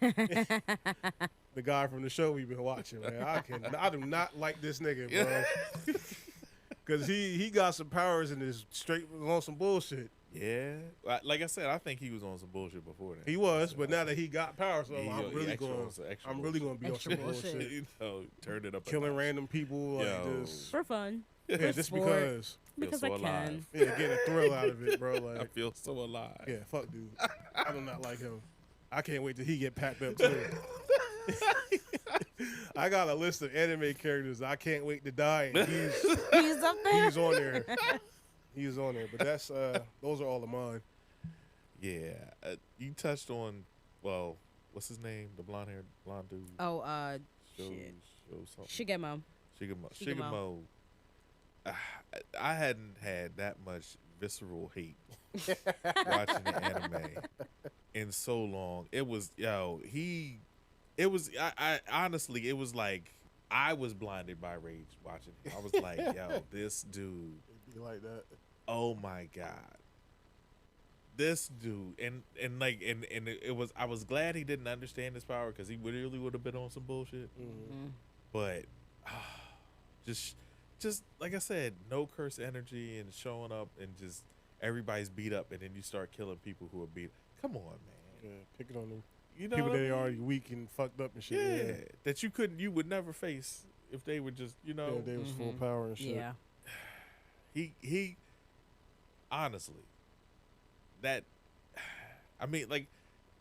The guy from the show we've been watching, man. I do not like this nigga, bro. Cause he got some powers and is straight on some bullshit. Yeah, like I said, I think he was on some bullshit before that. He was, but now that he got powers, so He I'm really extra going. on some extra I'm really going to be on Extra some bullshit. bullshit. you know, turn it up. a Killing notch. random people, like Yo. just For fun. yeah, For just sport. because. Because so I can. alive. Yeah, get a thrill out of it, bro. I Like, feel so alive. yeah, fuck, dude. I do not like him. I can't wait till he get packed up too. I got a list of anime characters I can't wait to die. And He's up there. he's on there. He's on there. But that's those are all of mine. Yeah, you touched on what's his name? The blonde dude. Oh, Show shit. something. Shigemo. Shigemo. I hadn't had that much visceral hate watching the anime in so long. It was it was I honestly it was like I was blinded by rage watching him. I was like, yo, this dude, It'd be like that. oh my God. This dude and it was I was glad he didn't understand his power because he really would have been on some bullshit. Mm-hmm. But just like I said, no curse energy and showing up and just everybody's beat up and then you start killing people who are beat. Come on, man. Yeah, picking on them You know people what I that mean? are already weak and fucked up and shit. Yeah, that you would never face if they were just Yeah, they was full Mhm. power and shit. Yeah. he honestly that I mean like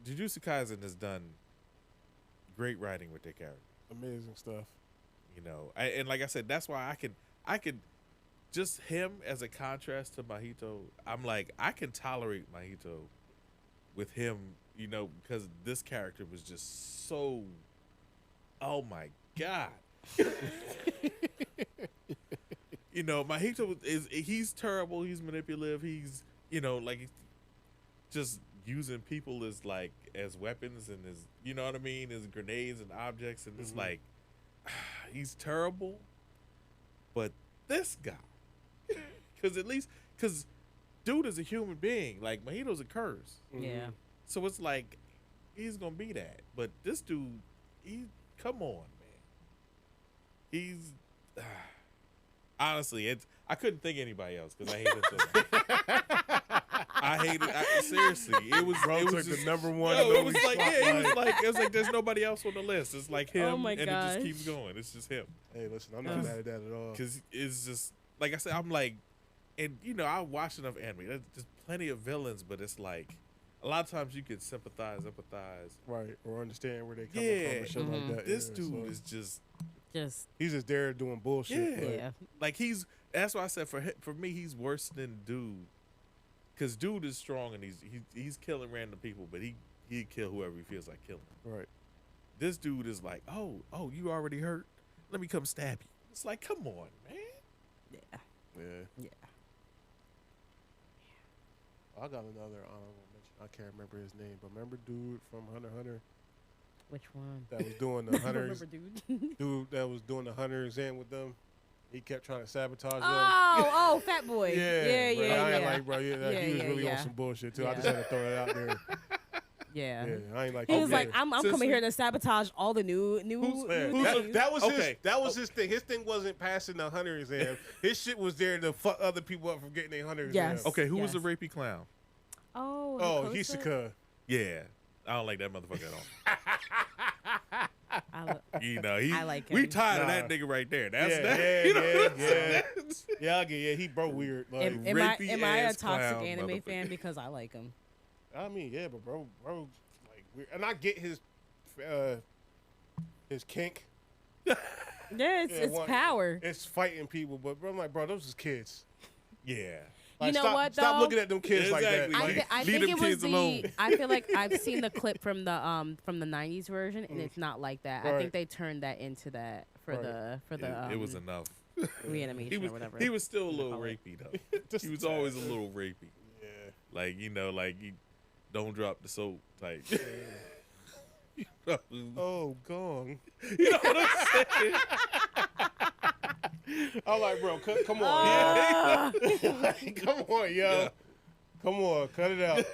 Jujutsu Kaisen has done great writing with their characters. Amazing stuff. You know, and like I said, that's why I could just him as a contrast to Mahito. I'm like I can tolerate Mahito with him, you know, because this character was just so. Oh my God. You know, Mahito he's terrible. He's manipulative. He's like just using people as like as weapons and as you know what I mean, as grenades and objects, and it's like he's terrible. But this guy, because dude is a human being. Like Mahito's a curse, Yeah. so it's like he's gonna be that. But this dude, come on, man. He's honestly, I couldn't think anybody else because I hate him so much. I hate it. Seriously, it was. Bro it took was just, the number one. Yo, it was movie like it was spotlight. like there's nobody else on the list. It's like him, Oh my and it gosh. just keeps going. It's just him Hey, listen, I'm not Ugh. mad at that at all. because it's just like I said. I'm like, and I watch enough anime. There's just plenty of villains, but it's like a lot of times you can empathize. Right, or understand where they coming from Yeah. and shit like that. This yeah, dude so is just Just he's just there doing bullshit. Yeah. like, yeah. like That's why I said for me he's worse than dude. Cause dude is strong and he's killing random people, but he'd kill whoever he feels like killing. right. This dude is like, oh, you already hurt? Let me come stab you. It's like, come on, man. Yeah. Yeah. Yeah. I got another honorable mention. I can't remember his name, but remember dude from Hunter x Hunter Which one? that was doing the I don't hunters remember, dude. dude that was doing the hunters in with them. He kept trying to sabotage them. Oh, Fat Boy. Yeah, Yeah, bro, yeah, I ain't yeah. like, bro, yeah, Yeah, he was yeah, really yeah. on some bullshit too. I Yeah. just had to throw that out there. Yeah. Yeah, I ain't like. He was okay. like, I'm Seriously? coming here to sabotage all the new things. That was Okay. his thing. His thing wasn't passing the hunter exam. His shit was there to fuck other people up from getting their hunter Yes. exam. Okay, who was the Yes. rapey clown? Oh, Oh, Hikosa? Hisaka. Yeah, I don't like that motherfucker at all. You know, I like We him. tired of Nah. that nigga right there. That's Yeah, that. yeah, you know yeah, what I'm yeah. saying? Yeah, I get. Yeah, he broke weird. Like, Am I a rapey-ass toxic clown anime motherfucker. fan because I like him? I mean, yeah, but bro, like weird. And I get his kink. Yeah, Yeah, it's one- power. It's fighting people, but bro, I'm like, bro, those is kids. Yeah. Like, know stop, what, Stop though? looking at them kids like that. Exactly. I, Like, Leave- I leave think them it was kids the. alone. I feel like I've seen the clip from the '90s version, and it's not like that. I Right. think they turned that into that for Right. the It was enough. reanimation or whatever. He was still a you little call it. rapey though. Just He was a always a tad. little rapey. Yeah. Like like you don't drop the soap type. You know, Oh, gong. you know what I'm saying? I'm like, bro, come on. Ah! Like, come on, yo. Yeah. Come on, cut it out.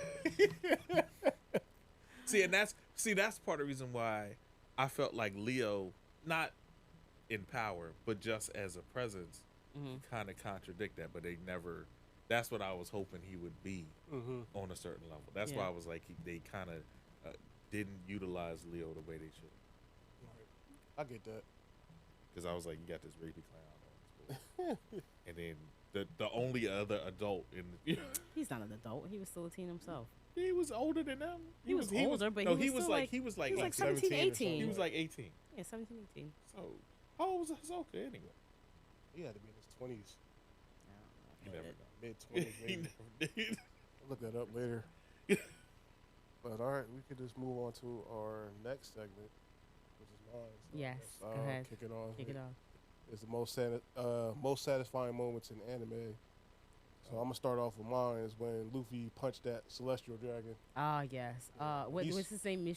That's part of the reason why I felt like Leo, not in power, but just as a presence, Mhm. kind of contradict that. But they never. That's what I was hoping he would be Mm-hmm. on a certain level. That's why Yeah. I was like, they kind of didn't utilize Leo the way they should. I get that. Because I was like, you got this rapey clown on this boy. And then the only other adult in He's not an adult. He was still a teen himself. he was older than them. He was older, but no, he was still like- he was like he was like 17. 17, 17 or something. 18. He was like 18. Yeah, 17, 18. So how old was Hisoka anyway? He had to be in his 20s, You never know. mid 20s, He maybe. never did. I'll look that up later. But all right, we could just move on to our next segment, which is mine. So Yes, I'll go ahead. kick it off. Kick it off. is the most satisfying moments in anime. So I'm gonna start off with mine. Is when Luffy punched that celestial dragon. Ah, yes. What's his name? I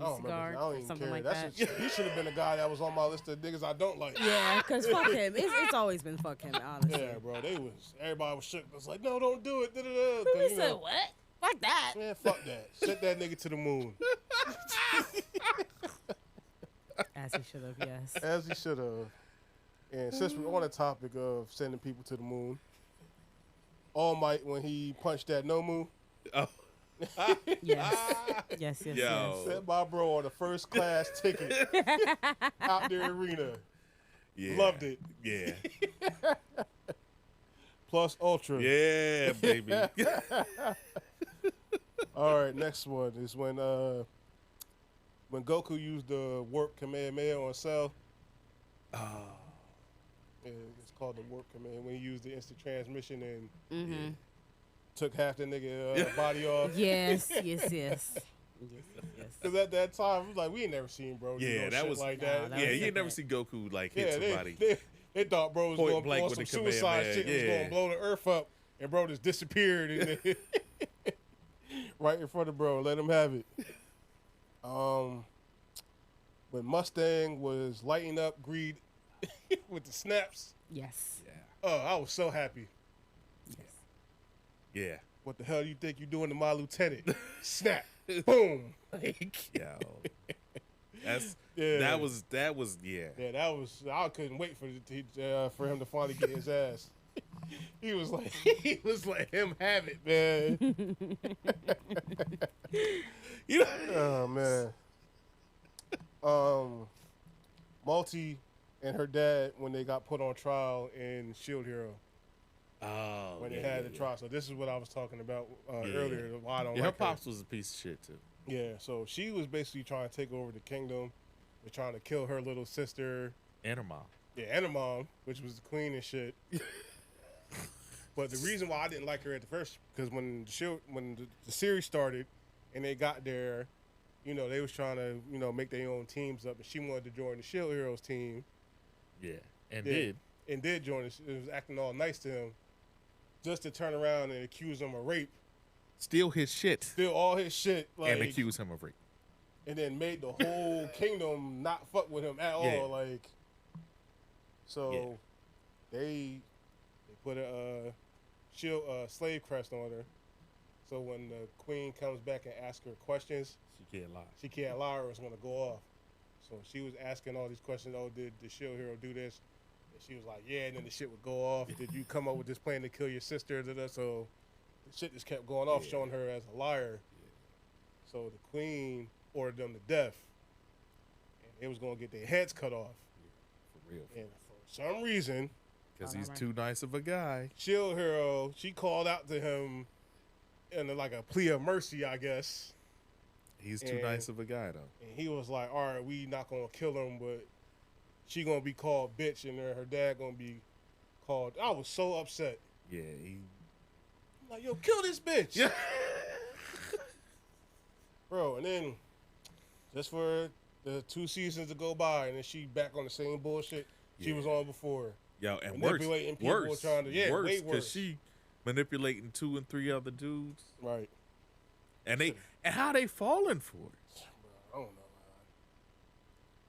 don't remember. I Mishgar don't or even something care. like that. He should have been the guy that was on my list of niggas I don't like. Yeah, cause fuck him. It's always been fuck him, honestly. Yeah, bro. Everybody was shook. It was like, no, don't do it. He said what? Fuck that. Man, fuck that. Send that nigga to the moon. As he should have. Yes. As he should have. And since we're on the topic of sending people to the moon, All Might, when he punched that Nomu, Oh, Yes. Yo. sent my bro on a first class ticket out the arena. yeah. Loved it. Yeah. Plus Ultra. Yeah, baby. All right, next one is when Goku used the warp Kamehameha on Cell. Oh, Yeah, it's called the warp command. When he used the instant transmission and Mm-hmm. took half the nigga body off. Yes. Because at that time, it was like, we ain't never seen bro do yeah, no that shit was like Nah, that. that yeah. was You ain't never different. see Goku like hit Yeah, somebody. they thought bro was Point going blank on with some the suicide Kamehameha, shit and was yeah. going to blow the earth up. And bro just disappeared and then right in front of bro. Let him have it. When Mustang was lighting up Greed with the snaps, Yes. Yeah. oh, I was so happy. Yeah. What the hell you think you doing to my lieutenant? Snap. Boom. Yo. That's Yeah. that was yeah. Yeah, that was. I couldn't wait for him to finally get his ass. He was like him have it, man. You know, Oh man. Multi and her dad when they got put on trial in Shield Hero oh, when yeah, they had yeah, the trial. So this is what I was talking about Yeah. earlier. Why I don't Yeah, her like her. pops was a piece of shit too. Yeah, so she was basically trying to take over the kingdom. They're trying to kill her little sister. And her mom. Yeah, and her mom, which was the queen and shit. But the reason why I didn't like her at the first, because when the series started, and they got there, you know, they was trying to, you know, make their own teams up, and she wanted to join the Shield Heroes team, Yeah. And Yeah. did. and did join. It was acting all nice to him, just to turn around and accuse him of rape, Steal his shit steal all his shit, like, and accuse him of rape. and then made the whole kingdom not fuck with him at Yeah. all, like. So, they put a slave crest on her. So when the queen comes back and asks her questions, She can't lie. she can't lie or it's gonna go off. So she was asking all these questions. Oh, did the Shield Hero do this? And she was like, yeah. And then the shit would go off. Did you come up with this plan to kill your sister? So the shit just kept going off, Yeah. showing her as a liar. So the queen ordered them to death, and they was gonna get their heads cut off. For real. And for some reason, Because Oh, he's never too nice of a guy. Shield Hero, she called out to him in like a plea of mercy, I guess. He's too And- nice of a guy though. And he was like, all right, we not going to kill him, but she going to be called bitch and then her dad going to be called. I was so upset. Yeah, he I'm like, yo, kill this bitch. Yeah. Bro, and then just for the 2 seasons to go by and then she back on the same bullshit she Yeah. was on before. Yo, and worse, Manipulating people, trying to- yeah, way because worse. she manipulating 2 and 3 other dudes, Right. and how they falling for it. I don't know.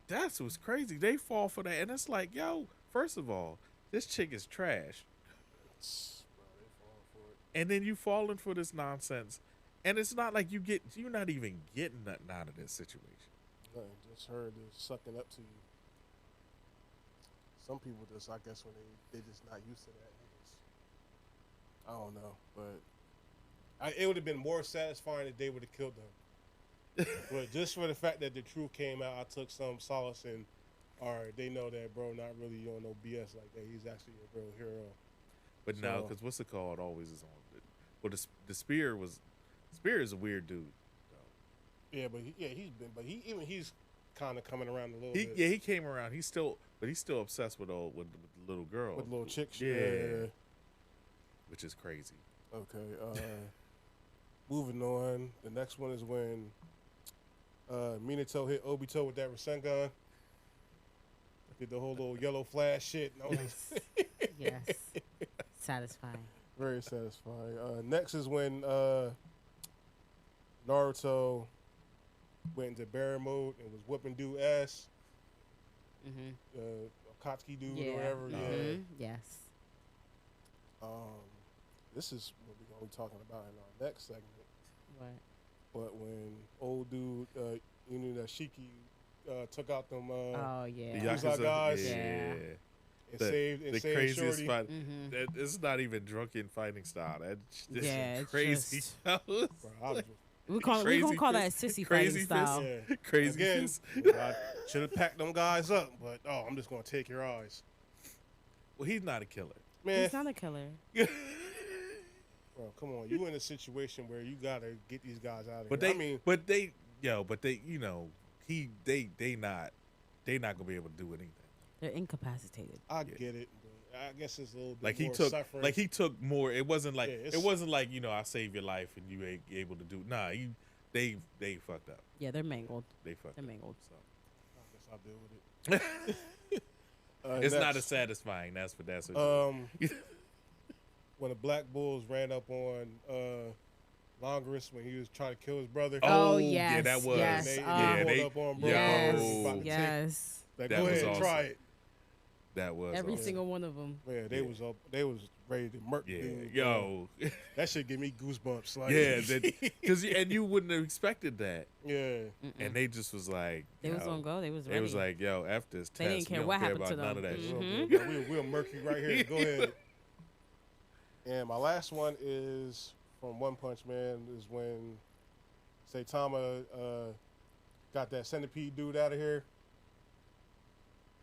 That's what's crazy. They fall for that, and it's like, yo, first of all, this chick is trash, Bro, they falling for it. and then you falling for this nonsense, and it's not like you're not even getting nothing out of this situation. Nothing, just her just sucking up to you. Some people just, I guess, when they just not used to that. I don't know, but it would have been more satisfying if they would have killed them. But just for the fact that the truth came out, I took some solace in. All right, they know that bro not really on no BS like that. He's actually a real hero. But no, So- because what's it called? Always is on. Well, the Spear is a weird dude. Yeah, but he's kind of coming around a little He bit. he came around. He's still obsessed with the little girl, With little chicks. Yeah. which is crazy. Okay. Moving on. The next one is when Minato hit Obito with that Rasengan. Did the whole little yellow flash shit. And I was Yes. Yes. Satisfying. very satisfying. Next is when Naruto went into bear mode and was whooping dude ass. Mm-hmm. Akatsuki dude Yeah. or whatever. Yeah. Mm-hmm. Yes. This is what we're gonna be talking about in our next segment. What? But when old dude Inuyashiki took out them Oh The yeah. Yakuza guys. Yeah. and The- saved The saved craziest Shorty. fight. Mm-hmm. That it's not even drunken fighting style. That's Yeah, it's crazy. just- Bro, I was We gonna Crazy call that fist- sissy crazy fighting fist. style. yeah. Crazy. Again, fist. I should have packed them guys up, but I'm just gonna take your eyes, Well, he's not a killer. man. He's not a killer. Bro, come on, you in a situation where you gotta get these guys out of But here. they, you know, they not gonna be able to do anything. They're incapacitated. I get it, but I guess it's a little bit Like he more took, suffering. like he took more. It wasn't like Yeah, it's- it wasn't like I save your life and you ain't able to do. Nah, they fucked up. Yeah, they're mangled. They fucked They're up. mangled. So I guess I'll deal with it. it's not next. as satisfying. That's what. When the Black Bulls ran up on Longoris when he was trying to kill his brother. Oh, yes. yeah, that was. Yes. They Yeah, pulled they- up on bro. Yes. Yo. About to take- Yes. Like, That go was ahead and awesome. try it. That was Every awesome. single one of them. Yeah, they was ready to murk Yeah, dude. yo, That shit give me goosebumps. Like, yeah, because and you wouldn't have expected that, yeah. and they just was like, They was yo, gonna go. They was ready. They was like, yo, after this They test, didn't care we don't what care happened about to none of them. that shit. Mhm. We'll murk you right here. Go ahead. And my last one is from One Punch Man is when Saitama got that centipede dude out of here.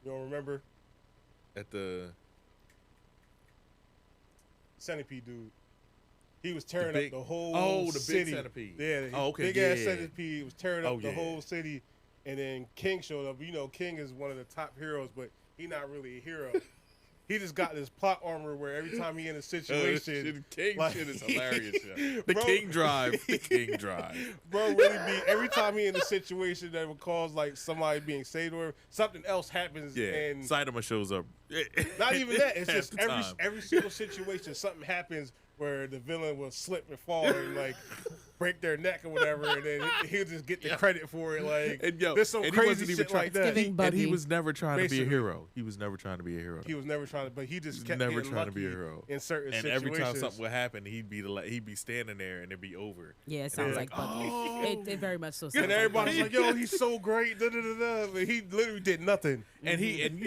You don't remember? At the Centipede dude. He was tearing big- up the whole the big city. centipede. Yeah, Oh, okay, big ass yeah. centipede was tearing up Oh, the yeah. whole city. And then King showed up. You know, King is one of the top heroes, but he not really a hero. He just got this plot armor where every time he in a situation, King like- shit is hilarious. Yeah. The Bro. King Drive, the King Drive. bro, really be every time he in a situation that would cause like somebody being saved or something else happens. Yeah, And Saitama shows up. not even that. It's half just the time. every single situation something happens where the villain will slip and fall and like break their neck or whatever, and then he'll just get the credit for it. Like And yo, there's some and he crazy wasn't even shit trying- like that. Giving And he Buggy. was never trying to be a Basically. hero. He was never trying to be a hero. He was never trying to, but he just He was kept never getting trying to be a lucky hero. in certain And situations. every time something would happen, he'd be standing there and it'd be over. Yeah, it sounds they're like like, Bucky. "Oh." It very much so sounds and like everybody's Bucky. like, "Yo, he's so great!" Da, da, da, da. But he literally did nothing. And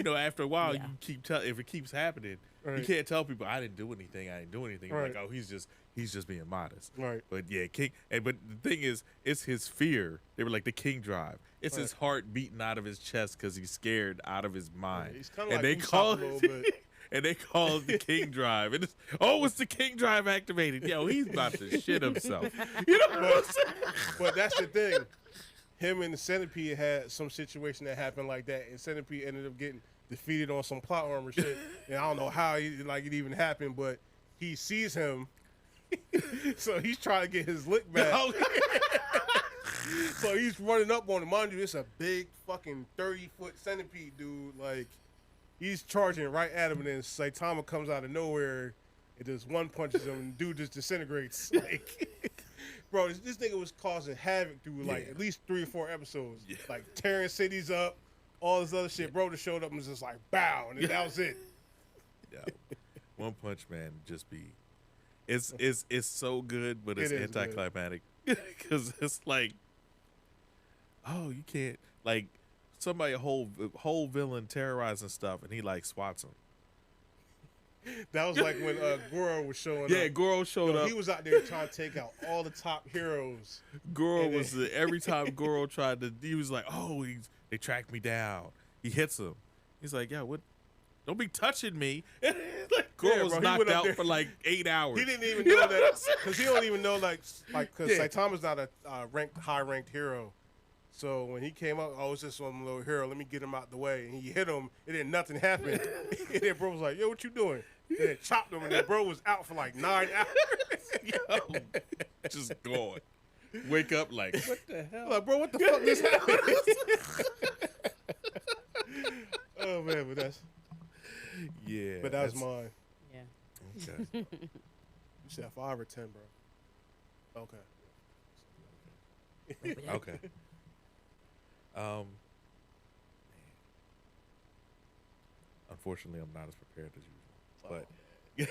after a while, Yeah. you keep if it keeps happening, you Right. can't tell people I didn't do anything. I didn't do anything. You're Right. Like, oh, he's just being modest. Right. But yeah, King. But the thing is, it's his fear. They were like the King Drive. It's his Right. heart beating out of his chest because he's scared out of his mind. He's kinda and like they Usopp call a little bit. and they call it the King Drive. And it's the King Drive activated. Yo, he's about to shit himself. You know what I'm saying? But that's the thing. Him and the Centipede had some situation that happened like that, and Centipede ended up getting defeated on some plot armor shit. And I don't know how it even happened, but he sees him, so he's trying to get his lick back. So he's running up on him. Mind you, it's a big fucking 30-foot centipede, dude. Like, he's charging right at him, and then Saitama comes out of nowhere and just one punches him, and dude just disintegrates. Like, bro, this nigga was causing havoc through like Yeah. at least 3 or 4 episodes. Yeah. Like tearing cities up, all this other shit. Bro just showed up and was just like, bow, and then that was it. Yo, One Punch Man just be, it's so good, but it's It is good. anticlimactic because it's like, oh, you can't like somebody a whole villain terrorizing stuff, and he like swats him. That was like when Goro was showing Yeah, up. Goro showed Yo, up. he was out there trying to take out all the top heroes. Goro and was every time Goro tried to, he was like, oh, they tracked me down. He hits him. He's like, yeah, what? Don't be touching me. Like Goro Yeah, was bro, he knocked went up out there. for like 8 hours. He didn't even You know what that I'm saying? because he don't even know because Yeah. Saitama's not a high ranked hero. So when he came up, oh, it's just some little hero. Let me get him out the way. And he hit him, and then nothing happened. And then bro was like, yo, what you doing? And then chopped him, and then bro was out for like 9 hours. Yo, just gone. Wake up like, what the hell? Like, bro, what the fuck just happened? Oh man, but that's Yeah. but that was mine. Yeah. Okay. You said 5 or 10, bro. Okay. Okay. Man. Unfortunately, I'm not as prepared as usual. But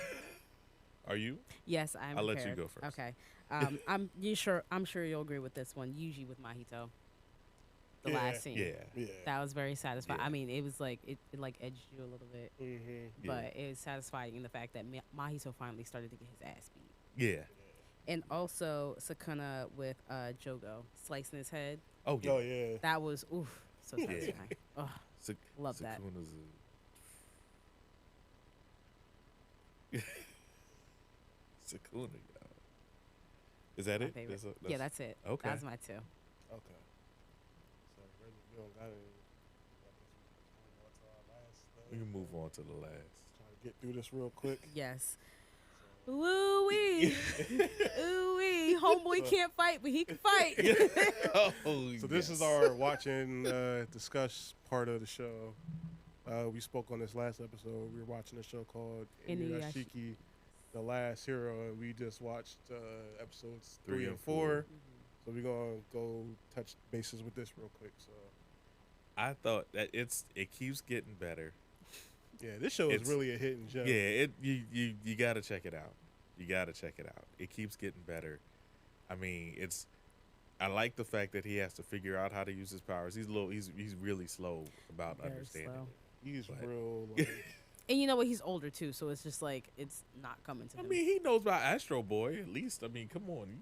are you? Yes, I'm. I'll let you prepared. go first. Okay. I'm sure you'll agree with this one. Yuji with Mahito. The Yeah. last scene. Yeah. Yeah. That was very satisfying. Yeah. I mean, it was like it like edged you a little bit, Mm-hmm. Yeah. but it was satisfying in the fact that Mahito finally started to get his ass beat. Yeah. And also Sukuna with Jogo slicing his head. Oh yeah. Oh yeah. That was so Yeah. satisfying. Oh, Sak- love that. Sakuna's Sakuna, yo. Is that my it? favorite. That's Yeah, that's it. okay. That's my two. Okay. So Reggie, you don't got any. I guess we can move on to our last thing. We can move on to the last. Try to get through this real quick. Yes. Woo wee. Ooh wee. Homeboy can't fight, but he can fight. Oh, So this is our watching discuss part of the show. We spoke on this last episode. We were watching a show called Inuyashiki. Inuyashiki, The Last Hero, and we just watched episodes 3 3 and and 4. 4. So we're gonna go touch bases with this real quick. So I thought that it keeps getting better. yeah, this show is It's- really a hidden gem. Yeah, you gotta check it out. You gotta check it out. It keeps getting better. I mean, I like the fact that he has to figure out how to use his powers. He's really slow about Very understanding slow. it. He's But- real. Like, And you know what? He's older too, so it's just like it's not coming to I him. mean, he knows about Astro Boy at least. I mean, come on.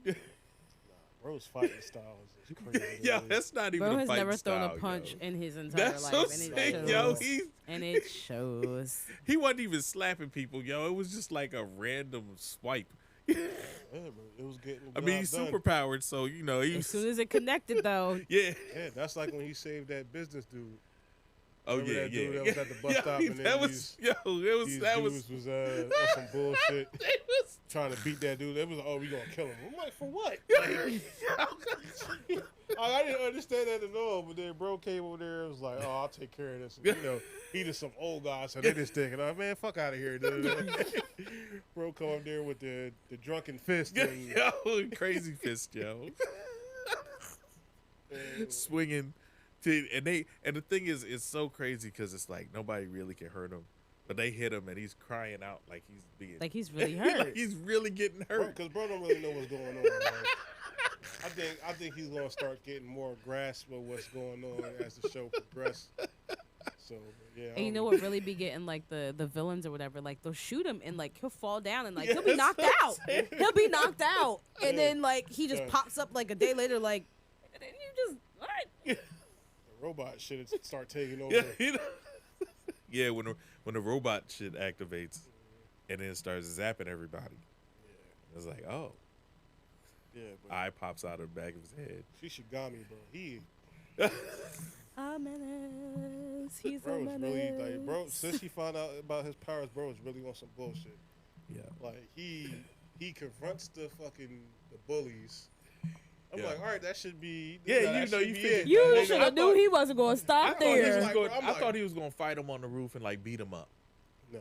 bro's fighting style is crazy. Yo, that's not even Bro a has fighting never thrown style, a punch yo. in his entire That's life, so and it sick, shows. yo. And it shows. He wasn't even slapping people, yo. It was just like a random swipe. Yeah, but it was getting. The I mean, job he's done. super powered, so you know As soon as it connected, though, yeah. Yeah, that's like when he saved that business dude. Oh Remember yeah, that yeah. dude that was at the bus Yo, stop and then that was these that was dudes was on some bullshit they was trying to beat that dude. It was like, oh, we gonna kill him. I'm like, for what? Yo. I didn't understand that at all. But then bro came over there and was like, oh, I'll take care of this. And, you know, he just some old guy, so they just thinking, oh man, fuck out of here, dude. Bro come up there with the drunken fist and Yo, crazy fist, yo. Swinging. And the thing is, it's so crazy because it's like nobody really can hurt him, but they hit him and he's crying out like he's being like he's really hurt. like he's really getting hurt. because bro don't really know what's going on. Like, I think he's gonna start getting more grasp of what's going on as the show progresses. So yeah, And you know what really be getting like the villains or whatever, like they'll shoot him and like he'll fall down and like he'll be Yeah, knocked that's what I'm out. saying. He'll be knocked out. And Yeah. then like he just Yeah. pops up like a day later, like and then you just what? the robot should start taking over. Yeah, you know? Yeah, when the robot shit activates and then it starts zapping everybody, it's like, oh, Yeah, but eye pops out of the back of his head. she Shigami, bro. He A menace. He's bro a is menace. really like bro. Since he found out about his powers, bro is really on some bullshit. Yeah, Like he confronts the bullies. I'm Yeah. like, all right, that should be. Yeah, that you know, should you be figured- it. You Nigga, should I have knew thought- he wasn't going to stop I thought, he there. was Like, going, I'm I like- thought he was going to fight him on the roof and like beat him up. No,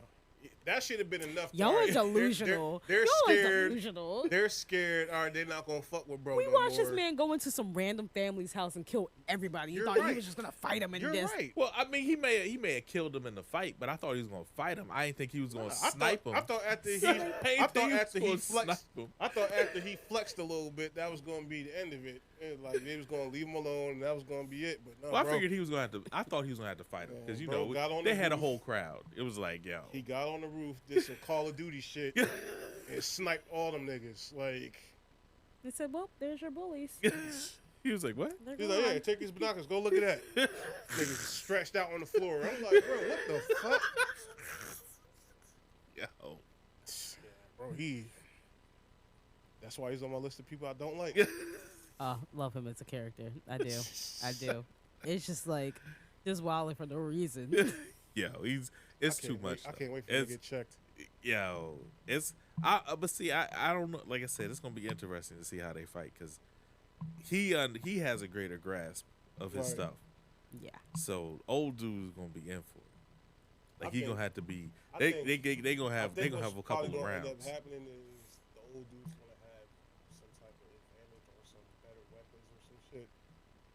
that should have been enough. Y'all All are right, delusional. They're Y'all are scared. delusional. They're scared. All right, they're not gonna fuck with bro. We no watched more. this man go into some random family's house and kill everybody. You You're thought he right. was just gonna fight him and You're just right. Well, I mean, he may have killed him in the fight, but I thought he was going to fight him. I didn't think he was going to snipe him. I thought after he, I didn't I thought think he was after he gonna flexed, snipe him. I thought after he flexed a little bit, that was gonna be the end of it. And like they was gonna leave him alone, and that was gonna be it. But no, Well, I bro, figured he was going to have to. I thought he was going to have to fight him because you Bro know got on they the had a roof. whole crowd. It was like, yo, he got on the roof, did some Call of Duty shit, and sniped all them niggas. Like they said, "Well, there's your bullies." he was like, what? They're he's like, yeah, gone. take these binoculars, go look at that. Niggas stretched out on the floor. I'm like, bro, what the fuck? Yo, Bro, that's why he's on my list of people I don't like. Love him as a character. I do. I do. It's just like just wilding for no reason. yo, it's I too can't wait- much. I though. can't wait for him to It's- get checked. Yo, but see, I don't know. Like I said, it's gonna be interesting to see how they fight because he has a greater grasp of his Right. stuff. Yeah. So old dude's gonna be in for it. Like I he think- gonna have to be. I They think- they gonna I have think a what's couple probably of gonna end rounds. up happening is the old dude's gonna have some type of advantage or some better weapons or some shit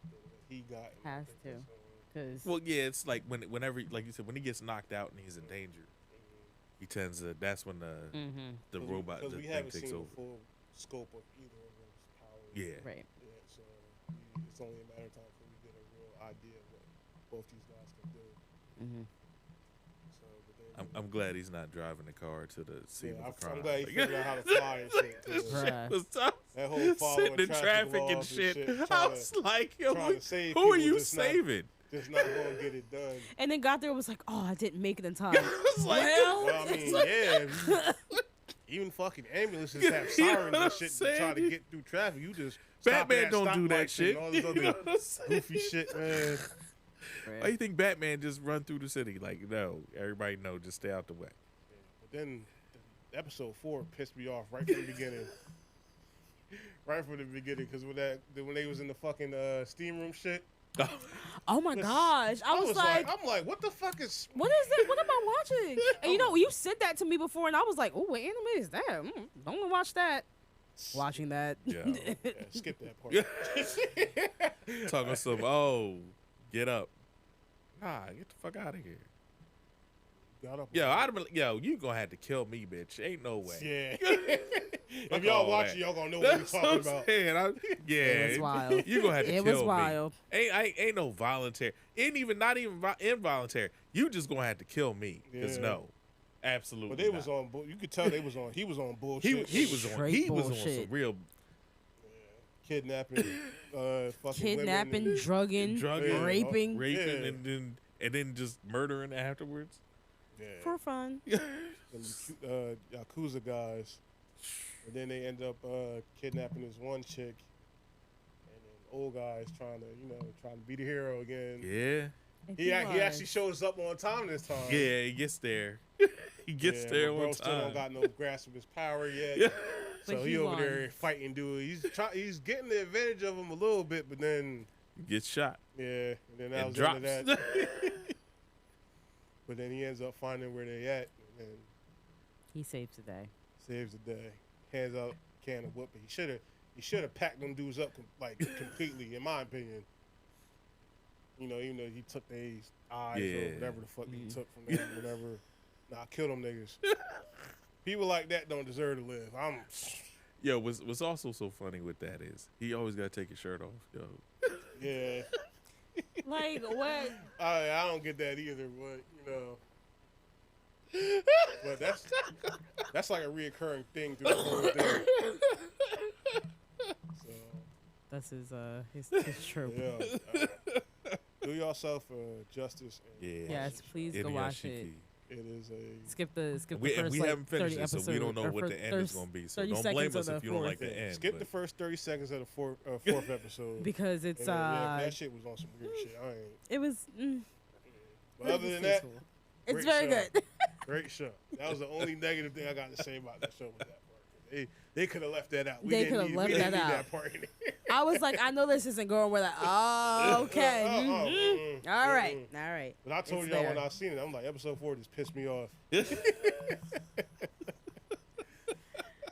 than what he got. And I Has think to. that's gonna- Because Well, yeah, it's like whenever, like you said, when he gets knocked out and he's in danger, he tends to. That's when the Because robot because the we thing haven't takes seen over. the full scope of either of those powers. Yeah. right. Yeah, so it's only a matter of time before we get a real idea of what both these guys can do. Mm-hmm. So, but then, I'm glad he's not driving the car to the scene yeah, of the crime. I'm glad he Like, figured out how to fly and shit. 'cause Bruh. was tough. That whole following Sitting in traffic and laws shit. I trying was like, yo, trying to save who are people, you just not- saving? just not going to get it done. And then got there and was like, oh, I didn't make it in time. I was like, Well, I mean, yeah. Even fucking ambulances have You know sirens what and I'm shit to try saying? to get through traffic. You just stop Batman at don't do that stoplights shit. and all this You other know what I'm saying? goofy shit, man. Why you think Batman just run through the city? Like, no, everybody know, just stay out the way. But then episode 4 pissed me off right from the beginning. Right from the beginning, because when they was in the fucking steam room shit, Oh my gosh. I was like, I'm like, what the fuck is? what is this? What am I watching? And you know, you said that to me before, and I was like, oh, what anime is that? Don't wanna watch that. Watching that. Yeah. Yeah, skip that part. Talking some, oh, get up. Nah, get the fuck out of here. Got up. Yo, you gonna have to kill me, bitch. Ain't no way. Yeah. If y'all all watching, that. y'all gonna know what we're That's talking what I'm about. saying. Yeah, It was wild. You gonna have to It kill was me. wild. Ain't no voluntary. Not even involuntary. You just gonna have to kill me. Cause Yeah. no, absolutely. But they not. was on. You could tell they was on. He was on bullshit. He was on. Straight He was on some bullshit. real kidnapping, fucking Kidnapping, women and- drugging, drugging, raping raping, Yeah. and then just murdering afterwards. yeah. for fun. Them, Yakuza guys, and then they end up kidnapping this one chick, and then old guy's trying to be the hero again. Yeah, He actually shows up on time this time. yeah. He gets there. He gets Yeah, there but bro on still don't time. got no grasp of his power yet. Yeah. So But he he over won. there fighting dude. He's getting the advantage of him a little bit, but then He gets shot yeah, and then that and was drops. the end of that. But then he ends up finding where they at, and then He saved today. saves the day. Hands out can of whooping. He should have packed them dudes up completely, in my opinion. You know, even though he took their eyes Yeah. or whatever the fuck he took from them, whatever. Nah, kill them niggas. People like that don't deserve to live. Yo, what's also so funny with that is he always gotta take his shirt off. Yo, Yeah. Like what? I don't get that either, but but that's like a reoccurring thing through the whole thing. So That's his trope. yeah, do yourself justice. And yeah. Yes, please go watch it. It is a Skip the We first we like, haven't finished 30 it, so we episodes, don't know or what fir- the end is first gonna be. So 30 don't blame seconds us of if the you don't fourth. like the end. skip but- the first 30 seconds of the fourth episode. because it's And then, yeah, that shit was on some weird shit. I ain't. it was But other than that, it's great very show. good. great show. That was the only negative thing I got to say about that show was that part. They could have left that out. They didn't coulda need- left we didn't that need out. that part in it. I was like, I know this isn't going where that. Oh, okay. All right. All right. But I told It's y'all there. when I seen it, I'm like, episode 4 just pissed me off.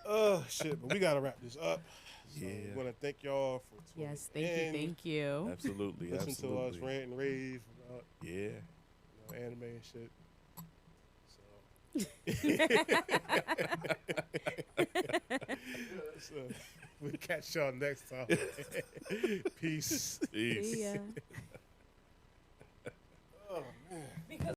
Oh shit! But we gotta wrap this up. So Yeah. I want to thank y'all for tuning Yes, thank in. you, thank you. Absolutely, Listen absolutely. to us rant and rave about Yeah. anime and shit. So we'll catch y'all next time. Peace. Peace. See ya.